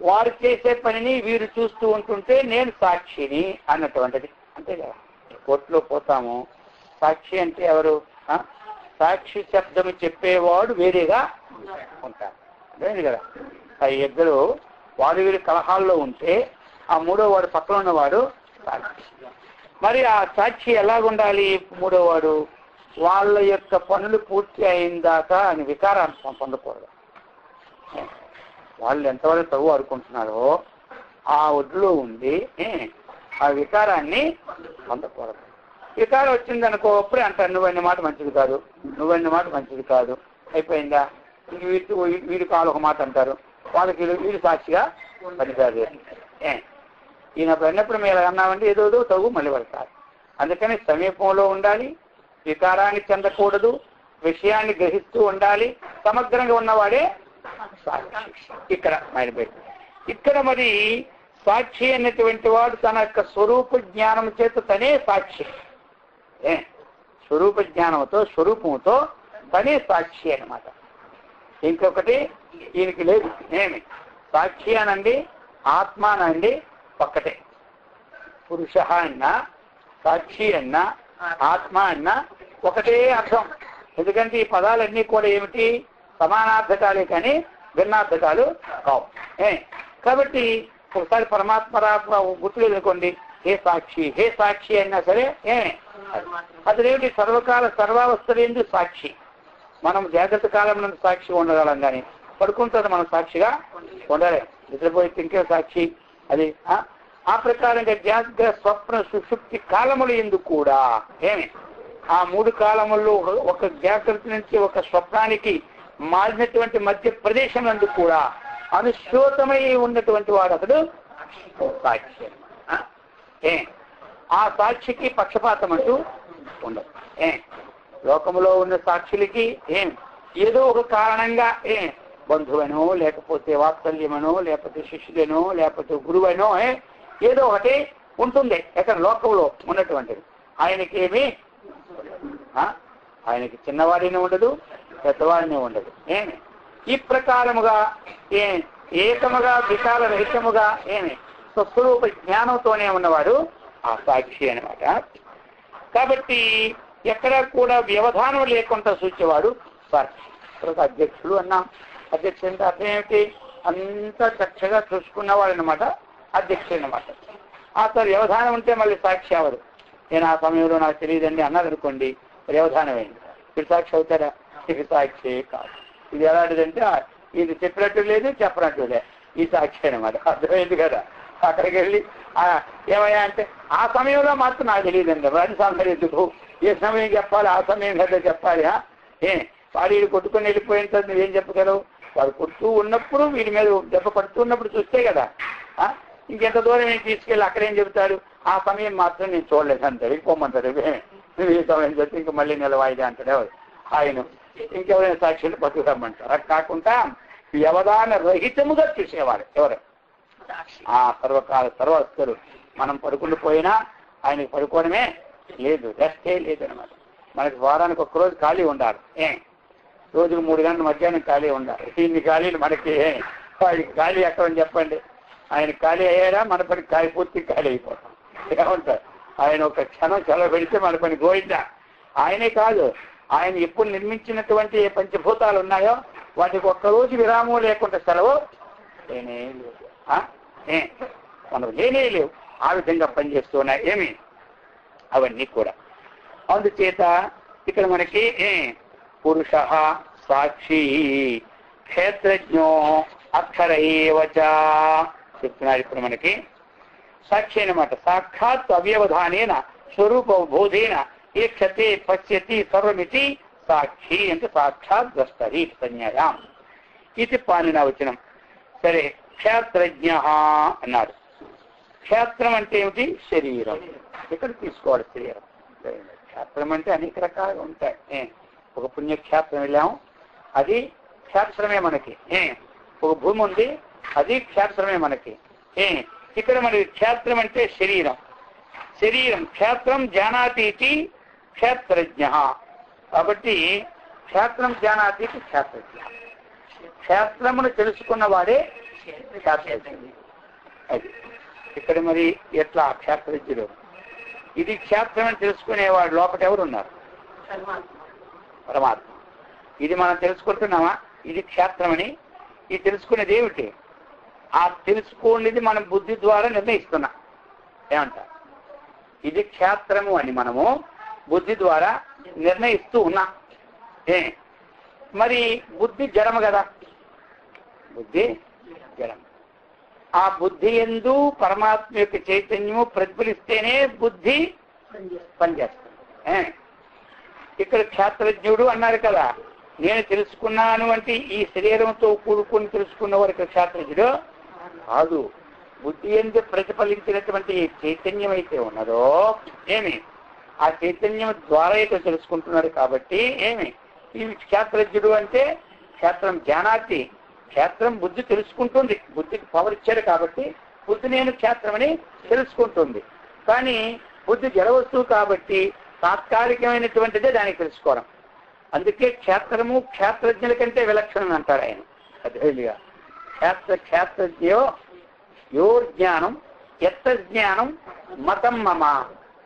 వారు చేసే పనిని వీరు చూస్తూ ఉంటుంటే నేను సాక్షిని అన్నటువంటిది, అంతే కదా. కోర్టులో పోతాము, సాక్షి అంటే ఎవరు? సాక్షి శబ్దం చెప్పేవాడు వేరేగా ఉంటారు, అర్థమైంది కదా. ఆ ఇద్దరు వాడు వీరి కలహాల్లో ఉంటే ఆ మూడో వాడు పక్కన ఉన్నవాడు సాక్షి. మరి ఆ సాక్షి ఎలాగుండాలి? మూడో వాడు వాళ్ళ యొక్క పనులు పూర్తి అయిన దాకా అని వికారాన్ని పొందకూడదు. వాళ్ళు ఎంతవరకు తగు అనుకుంటున్నారో ఆ ఒడ్లో ఉండి ఆ వికారాన్ని పొందకూడదు. వికారం వచ్చిందనుకో అప్పుడే అంటారు నువ్వన్న మాట మంచిది కాదు, నువ్వన్న మాట మంచిది కాదు, అయిపోయిందా. వీడి కాలు ఒక మాట అంటారు, వాళ్ళకి వీడు సాక్షిగా పనికాదు. ఈయన అన్నప్పుడు మీరు అన్నామంటే ఏదో తగు మళ్ళీ పడతారు. అందుకని సమీపంలో ఉండాలి, వికారాన్ని చెందకూడదు, విషయాన్ని గ్రహిస్తూ ఉండాలి, సమగ్రంగా ఉన్నవాడే సాక్షి. ఇక్కడ ఇక్కడ మరి సాక్షి అన్నటువంటి వాడు తన యొక్క స్వరూప జ్ఞానం చేత తనే సాక్షి. స్వరూప జ్ఞానంతో స్వరూపంతో తనే సాక్షి అన్నమాట. ఇంకొకటి ఈయనకి లేదు. సాక్షి అనండి, ఆత్మ అనండి ఒక్కటే. పురుష అన్నా, సాక్షి అన్నా, ఆత్మ అన్నా ఒకటే అర్థం. ఎందుకంటే ఈ పదాలన్నీ కూడా ఏమిటి? సమానార్థకాలే కానీ భిన్నార్థకాలు కావు. కాబట్టి ఒకసారి పరమాత్మ గుర్తులేదు అనుకోండి, హే సాక్షి, హే సాక్షి అయినా సరే అదేమిటి? సర్వకాల సర్వావస్థలందు సాక్షి. మనం జాగ్రత్త కాలంలో సాక్షి ఉండగలం, కానీ పడుకుంటుంది మనం సాక్షిగా ఉండలేం. నిద్రపోయి తింకే సాక్షి. అది ఆ ప్రకారంగా జాగ్రత్త, స్వప్న, సుషుప్తి కాలములు ఎందుకు కూడా ఆ 3 కాలముల్లో ఒక జాగ్రత్త నుంచి ఒక స్వప్నానికి మారినటువంటి మధ్య ప్రదేశం ఎందుకు కూడా అనుశ్రోతమై ఉన్నటువంటి వాడు అతడు సాక్షి. ఆ సాక్షికి పక్షపాతం అంటూ ఉండదు. లోకంలో ఉన్న సాక్షులకి ఏదో ఒక కారణంగా బంధువనో, లేకపోతే వాత్సల్యమనో, లేకపోతే శిష్యుడనో, లేకపోతే గురువనో ఏదో ఒకటి ఉంటుంది ఎక్కడ లోకంలో ఉన్నటువంటిది. ఆయనకేమి ఆయనకి చిన్నవాడిని ఉండదు, పెద్దవాడిని ఉండదు. ఈ ప్రకారముగా ఏకముగా వికాల రహితముగా స్వస్వరూప జ్ఞానంతోనే ఉన్నవాడు ఆ సాక్షి అనమాట. కాబట్టి ఎక్కడా కూడా వ్యవధానం లేకుండా సూచేవాడు సాక్షి. తర్వాత అధ్యక్షుడు అన్నాం. అధ్యక్షుడు అంటే అర్థం ఏమిటి? అంతా చక్కగా చూసుకున్నవాడు అనమాట అధ్యక్షుడు అనమాట. ఆ సార్ వ్యవధానం ఉంటే మళ్ళీ సాక్షి అవరు. నేను ఆ సమయంలో నాకు తెలియదండి అన్నది అనుకోండి, వ్యవధానం అయింది. ఇది సాక్షి అవుతారా? ఇది సాక్షి కాదు. ఇది ఎలాంటిదంటే ఇది చెప్పినట్టు లేదు, చెప్పనట్టు లేదు, ఈ సాక్షి అనమాట. అర్థమైంది కదా? అక్కడికి వెళ్ళి ఏమయ్యా అంటే ఆ సమయంలో మాత్రం నాకు తెలియదండి, వాడి సమయం ఎందుకు, ఏ సమయం చెప్పాలి, ఆ సమయం కదా చెప్పాలి. వాడు వీడు కొట్టుకొని వెళ్ళిపోయిన తర్వాత నువ్వేం చెప్పగలవు? వాడు కొడుతూ ఉన్నప్పుడు వీడి మీద దెబ్బ పడుతున్నప్పుడు చూస్తే కదా. ఇంకెంత దూరం ఏం తీసుకెళ్ళి అక్కడేం చెబుతాడు? ఆ సమయం మాత్రం నేను చూడలేదు అంటాడు, వెళ్ళిపోమంటాడు. నువ్వు ఈ సమయం చెప్తే ఇంక మళ్ళీ నెల వాయిదా అంటాడు ఆయన. ఇంకెవరైనా సాక్షులు పట్టుకురమ్మంటారు. అది కాకుండా వ్యవధాన రహితముగా చూసేవారు ఎవరు? ఆ సర్వకాల సర్వస్థులు. మనం పడుకుని పోయినా ఆయనకి పడుకోవడమే లేదు, రెస్టే లేదనమాట. మనకి వారానికి ఒక్క రోజు ఖాళీ ఉండాలి. రోజుకు 3 గంటల మధ్యాహ్నం ఖాళీ ఉండాలి. ఇన్ని ఖాళీలు మనకి వాడికి ఖాళీ ఎక్కడని చెప్పండి. ఆయన ఖాళీ అయ్యారా మన పని పూర్తి ఖాళీ అయిపోతాం. ఏమంటారు? ఆయన ఒక క్షణం సెలవు పెడితే మన పని గోయిందా. ఆయనే కాదు, ఆయన ఎప్పుడు నిర్మించినటువంటి ఏ పంచభూతాలు ఉన్నాయో వాటికి ఒక్కరోజు విరామం లేకుండా సెలవు లేనే లేదు. మనం లేనే లేవు. ఆ విధంగా పనిచేస్తున్నాయి ఏమి అవన్నీ కూడా. అందుచేత ఇక్కడ మనకి పురుష సాక్షి క్షేత్రజ్ఞో అక్షరైవచ చెప్తున్నారు. ఇప్పుడు మనకి సాక్షి అనమాట. సాక్షాత్ అవ్యవధానేన స్వరూపబోధేన ఏక్షతే పశ్యతి సర్వమితి సాక్షి అంటే సాక్షాత్ ద్రష్టరి సంజ్ఞాయాం ఇది పానిన వచనం. సరే, క్షేత్రజ్ఞ అన్నారు. క్షేత్రం అంటే ఏమిటి? శరీరం. ఇక్కడ తీసుకోవాలి శరీరం. క్షేత్రం అంటే అనేక రకాలుగా ఉంటాయి. ఒక పుణ్యక్షేత్రం వెళ్ళాము, అది క్షేత్రమే మనకి. ఒక భూమి ఉంది, అది క్షేత్రమే మనకి. ఇక్కడ మనకి క్షేత్రం అంటే శరీరం. శరీరం క్షేత్రం జానాతి క్షేత్రజ్ఞ. కాబట్టి క్షేత్రం జానాతి క్షేత్రజ్ఞ. క్షేత్రమును తెలుసుకున్నవాడే క్షేత్రజ్ఞుడు. అది ఇక్కడ మరి ఎట్లా క్షేత్రజ్ఞుడు? ఇది క్షేత్రం అని తెలుసుకునేవాడు లోపల ఎవరున్నారు? పరమాత్మ. ఇది మనం తెలుసుకుంటున్నామా? ఇది క్షేత్రమని. ఇది తెలుసుకునేది ఏమిటి? ఆ తెలుసుకునేది మనం బుద్ధి ద్వారా నిర్ణయిస్తున్నాం. ఏమంటారు? ఇది క్షేత్రము అని మనము బుద్ధి ద్వారా నిర్ణయిస్తూ ఉన్నాం. మరి బుద్ధి జడము కదా, బుద్ధి జడం. ఆ బుద్ధి యందు పరమాత్మ యొక్క చైతన్యము ప్రతిఫలిస్తేనే బుద్ధి పనిచేస్తుంది. ఇక్కడ క్షేత్రజ్ఞుడు అన్నారు కదా, నేను తెలుసుకున్నాను అంటే ఈ శరీరంతో కూడుకుని తెలుసుకున్న వారికి క్షేత్రజ్ఞుడు కాదు. బుద్ధి యందు ప్రతిఫలించినటువంటి చైతన్యం అయితే ఉన్నదో ఆ చైతన్యం ద్వారా అయితే తెలుసుకుంటున్నాడు. కాబట్టి ఈ క్షేత్రజ్ఞుడు అంటే క్షేత్రం జ్ఞానాతి. క్షేత్రం బుద్ధి తెలుసుకుంటుంది, బుద్ధికి పవర్ ఇచ్చాడు కాబట్టి బుద్ధి నేను క్షేత్రమని తెలుసుకుంటుంది. కానీ బుద్ధి జడవస్తువు కాబట్టి తాత్కాలికమైనటువంటిదే దానికి తెలుసుకోవడం. అందుకే క్షేత్రము క్షేత్రజ్ఞుల కంటే విలక్షణం అంటారు ఆయన. అదేగా క్షేత్రజ్ఞో యోర్జ్ఞానం ఎత్త జ్ఞానం మతం మమ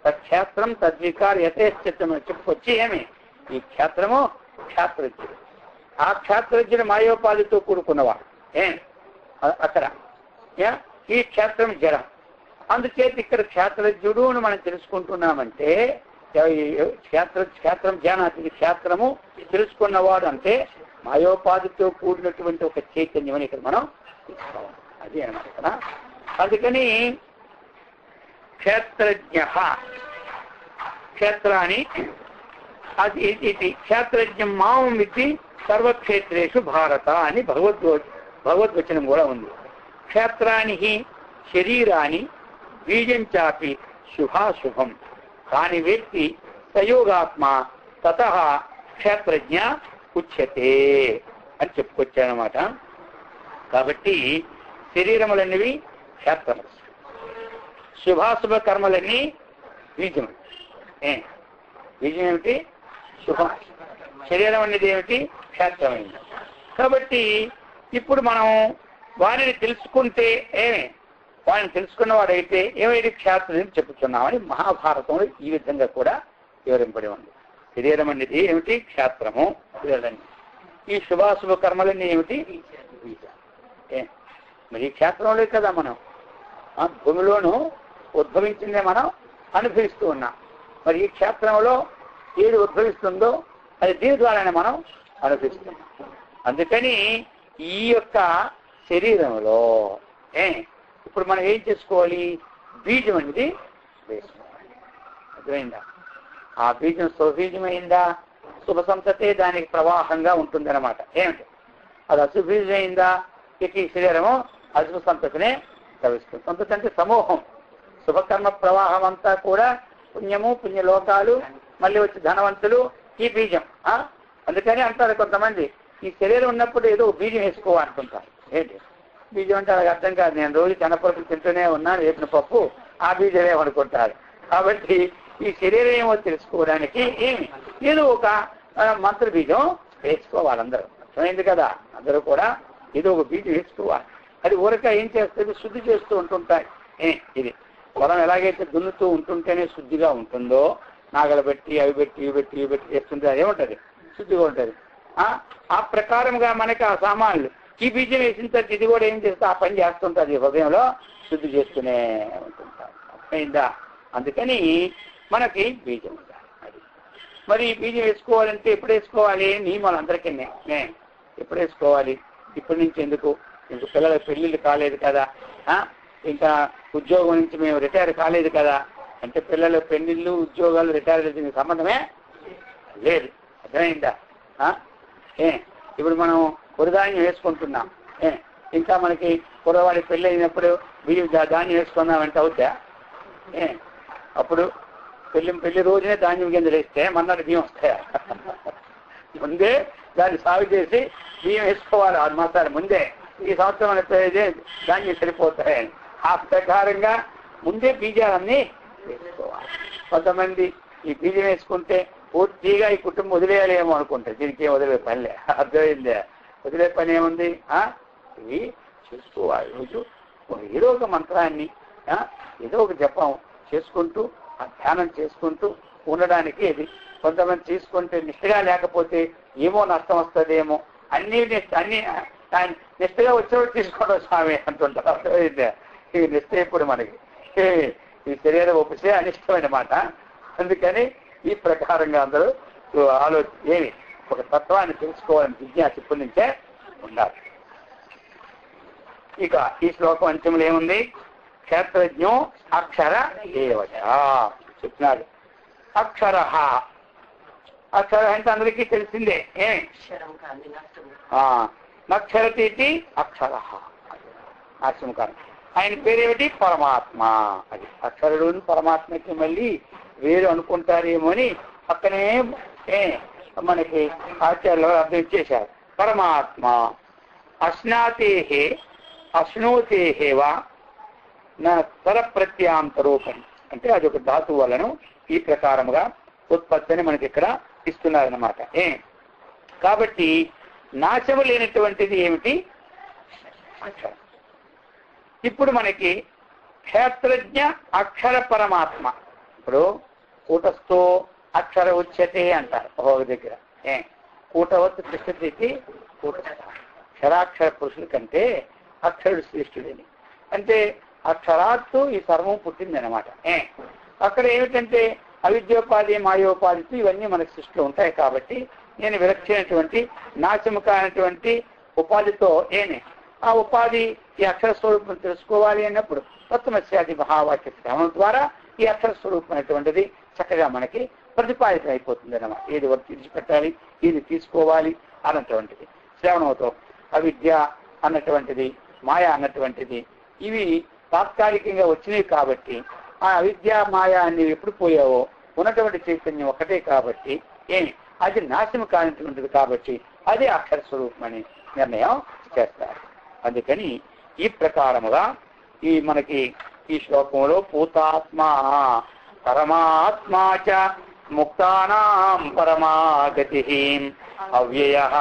తక్షేత్రం తద్వికార్ యథేశ్చిత్తం చెప్పుకొచ్చి ఏమి ఈ క్షేత్రము క్షేత్రజ్ఞుడు, ఆ క్షేత్రజ్ఞుడు మాయోపాధితో కూడుకున్నవాడు అక్కడ ఈ క్షేత్రం జడం. అందుచేత ఇక్కడ క్షేత్రజ్ఞుడు అని మనం తెలుసుకుంటున్నామంటే క్షేత్రం జ్ఞానానికి క్షేత్రము తెలుసుకున్నవాడు అంటే మాయోపాధితో కూడినటువంటి ఒక చైతన్యం అని ఇక్కడ మనం తీసుకోవాలి. అది అనమాట ఇక్కడ. అందుకని క్షేత్రజ్ఞ క్షేత్రాన్ని అది ఇది క్షేత్రజ్ఞం మాం విద్ధి సర్వక్షేత్రేషు భారత అని భగవద్వచనం కూడా ఉంది. క్షేత్రానికి శరీరాన్ని బీజం చాపి శుభాశుభం కాని వ్యక్తి సయోగాత్మ తత క్షేత్రజ్ఞ ఉచ్యతే అని చెప్పుకొచ్చానమాట. కాబట్టి శరీరములన్నవి క్షేత్రములు, శుభాశుభ కర్మలన్నీ బీజములు. బీజం ఏమిటి? శుభం. శరీరం అనేది ఏమిటి? క్షేత్రమైంది. కాబట్టి ఇప్పుడు మనం వారిని తెలుసుకుంటే వారిని తెలుసుకున్నవాడైతే ఏమైతే క్షేత్రం చెప్పుతున్నామని మహాభారతంలో ఈ విధంగా కూడా వివరింపడి ఉంది. శరీరం అనేది ఏమిటి? క్షేత్రము. ఈ శుభాశుభ కర్మలన్నీ ఏమిటి? మరి ఈ క్షేత్రంలో కదా మనం భూమిలోనూ ఉద్భవించిందే మనం అనుభవిస్తూ ఉన్నాం. మరి ఈ క్షేత్రంలో ఏది ఉద్భవిస్తుందో అది దీని ద్వారానే మనం అనుభవిస్తున్నాం. అందుకని ఈ యొక్క శరీరంలో ఇప్పుడు మనం ఏం చేసుకోవాలి? బీజం అనేది వేసుకోవాలి. అర్థమైందా? ఆ బీజం స్వబీజమైందా శుభ సంతతే దానికి ప్రవాహంగా ఉంటుందన్నమాట. ఏమిటి? అది అశుభీజమైందా ఇక ఈ శరీరము అశుభ సంతతినే ప్రవేశిస్తుంది. సంతతి అంటే సమూహం. శుభకర్మ ప్రవాహం అంతా కూడా పుణ్యము, పుణ్యలోకాలు, మళ్ళీ వచ్చి ధనవంతులు, ఈ బీజం. అందుకని అంటారు కొంతమంది ఈ శరీరం ఉన్నప్పుడు ఏదో బీజం వేసుకోవాలనుకుంటారు. ఏంటి బీజం అంటే అది అర్థం కాదు. నేను రోజు శనగపప్పు తింటూనే ఉన్నాను, వేపిన పప్పు, ఆ బీజం ఏమనుకుంటారు. కాబట్టి ఈ శరీరం ఏమో తెలుసుకోవడానికి ఏదో ఒక మంత్ర బీజం వేసుకోవాలి అందరూ. అర్థమైంది కదా? అందరూ కూడా ఏదో ఒక బీజం వేసుకోవాలి. అది ఊరక ఏం చేస్తుంది? శుద్ధి చేస్తూ ఉంటుంటాయి. ఇది పొలం ఎలాగైతే దున్నుతూ ఉంటుంటేనే శుద్ధిగా ఉంటుందో, నాగలు పెట్టి అవి పెట్టి ఇవి పెట్టి ఇవి పెట్టి చేస్తుంటే అదేముంటుంది? శుద్ధిగా ఉంటుంది. ఆ ప్రకారంగా మనకి ఆ సామాన్లు ఈ బీజం వేసిన తర్వాత ఇది కూడా ఏం చేస్తే ఆ పని చేస్తుంటుంది. హృదయంలో శుద్ధి చేస్తూనే ఉంటుంటారు. అయిందా? అందుకని మనకి బీజం ఉండాలి. అది మరి బీజం వేసుకోవాలంటే ఎప్పుడు వేసుకోవాలి? నియమాలు అందరికీ ఎప్పుడు వేసుకోవాలి? ఇప్పటి నుంచి ఎందుకు? ఇంక పిల్లల పెళ్ళిళ్ళు కాలేదు కదా, ఇంకా ఉద్యోగం నుంచి మేము రిటైర్ కాలేదు కదా అంటే పిల్లల పెళ్లిళ్ళు, ఉద్యోగాలు, రిటైర్ సంబంధమే లేదు. అర్థమైందా? ఇప్పుడు మనం కురధాన్యం వేసుకుంటున్నాం. ఇంకా మనకి కురవాడి పెళ్ళి అయినప్పుడు బియ్యం ధాన్యం వేసుకున్నామంటే అవుతా? అప్పుడు పెళ్లి రోజునే ధాన్యం గింజలు వేస్తే మన్నాడు బియ్యం వస్తాయా? ముందే దాన్ని సాగు చేసి బియ్యం వేసుకోవాలి 6 మాసాలు ముందే. ఈ సంవత్సరం అనేది ధాన్యం సరిపోతాయని ఆ ప్రకారంగా ముందే బీజాలన్నీ వేసుకోవాలి. కొంతమంది ఈ బీజం వేసుకుంటే పూర్తిగా ఈ కుటుంబం వదిలేయాలేమో అనుకుంటారు. దీనికి ఏం వదిలే పనిలే. అర్థమైందే? వదిలే పని ఏముంది? ఇవి చూసుకోవాలి. రోజు ఏదో ఒక మంత్రాన్ని ఏదో ఒక జపం చేసుకుంటూ ధ్యానం చేసుకుంటూ ఉండడానికి ఇది. కొంతమంది తీసుకుంటే నిష్ఠగా లేకపోతే ఏమో నష్టం వస్తుందేమో అన్ని నిష్ఠగా వచ్చేవాడు తీసుకోవడం స్వామి అంటుంటారు. అర్థమైందే? ఈ నిష్ఠ ఇప్పుడు మనకి ఈ శరీరం ఒప్పితే అనిష్టమైన మాట. అందుకని ఈ ప్రకారంగా అందరూ ఏమి ఒక తత్వాన్ని తెలుసుకోవాలని జిజ్ఞాస ఇప్పటి నుంచే ఉండాలి. ఇక ఈ శ్లోకం అంత్యంలో ఏముంది? క్షేత్రజ్ఞో అక్షర దేవత చెప్తున్నారు. అక్షర అక్షర అంటే అందరికీ తెలిసిందే. నక్షరతీతి అక్షర నాశంకారం. ఆయన పేరేమిటి? పరమాత్మ. అది అక్షరుడు పరమాత్మకి మళ్ళీ వేరు అనుకుంటారేమో అని పక్కనే మనకి ఆచార్యులు అర్థం చేశారు. పరమాత్మ అశ్నాతేహే అశ్నోతేహేవా నా స్వర ప్రత్యాంతరూపం అంటే అది ఒక ధాతువు వలను ఈ ప్రకారముగా ఉత్పత్తిని మనకి ఇక్కడ ఇస్తున్నారన్నమాట. కాబట్టి నాశము లేనటువంటిది ఏమిటి? అక్షరం. ఇప్పుడు మనకి క్షేత్రజ్ఞ అక్షర పరమాత్మ. ఇప్పుడు కూటస్థో అక్షర ఉచ్యతే అంటారు ఒక దగ్గర. కూటవత్ తిష్టతి కూటస్థ. అక్షరాక్షర పురుషుల కంటే అక్షరుడు శ్రేష్ఠుడని. అంటే అక్షరాత్తు ఈ సర్వం పుట్టిందనమాట. అక్కడ ఏమిటంటే అవిద్యోపాధి మాయోపాధితో ఇవన్నీ మనకు సృష్టిలో ఉంటాయి. కాబట్టి నేను విలక్షణటువంటి నాశము కానటువంటి ఉపాధితో ఆ ఉపాధి ఈ అక్షర స్వరూపం తెలుసుకోవాలి అన్నప్పుడు తత్వమస్యాది మహావాక్య శ్రవణం ద్వారా ఈ అక్షర స్వరూపం అనేటువంటిది చక్కగా మనకి ప్రతిపాదితం అయిపోతుంది అన్నమాట. ఏది వరకు విడిచిపెట్టాలి, ఇది తీసుకోవాలి అన్నటువంటిది శ్రవణంతో. అవిద్య అన్నటువంటిది, మాయ అన్నటువంటిది ఇవి తాత్కాలికంగా వచ్చినాయి. కాబట్టి ఆ అవిద్య మాయ అనేవి ఎప్పుడు పోయావో ఉన్నటువంటి చైతన్యం ఒకటే. కాబట్టి అది నాశనం కానిటువంటిది. కాబట్టి అది అక్షర స్వరూపం అని నిర్ణయం చేస్తారు. అందుకని ఈ ప్రకారముగా ఈ మనకి ఈ శ్లోకంలో పూతాత్మా పరమాత్మా చ ముక్తానాం పరమాగతి అవ్యయః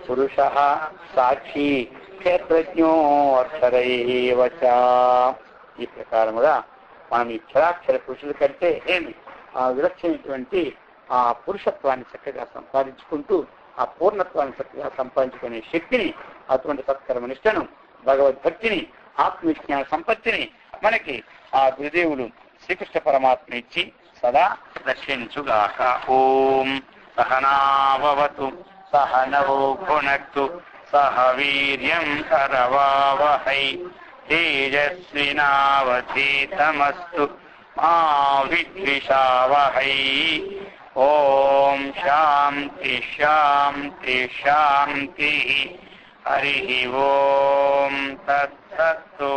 పురుషః సాక్షి క్షేత్రజ్ఞో అక్షరైవ చ. ఈ ప్రకారముగా మనం ఈ క్షరాక్షర పురుషుల కంటే విలక్షణటువంటి ఆ పురుషత్వాన్ని చక్కగా సంపాదించుకుంటూ ఆ పూర్ణత్వాన్ని చక్కగా సంపాదించుకునే శక్తిని, అటువంటి సత్కర్మ నిష్టను, భగవద్భక్తిని, ఆత్మవిజ్ఞాన సంపత్తిని మనకి ఆ గురుదేవులు శ్రీకృష్ణ పరమాత్మ ఇచ్చి సదా రక్షించుగాక. ఓం సహనావతు సహనౌ భునక్తు సహ వీర్యం కరవావహై తేజస్వినావధీతమస్తు మా విద్విషావహై. ఓం శాంతి శాంతి శాంతి. హరి ఓం తత్సత్తు.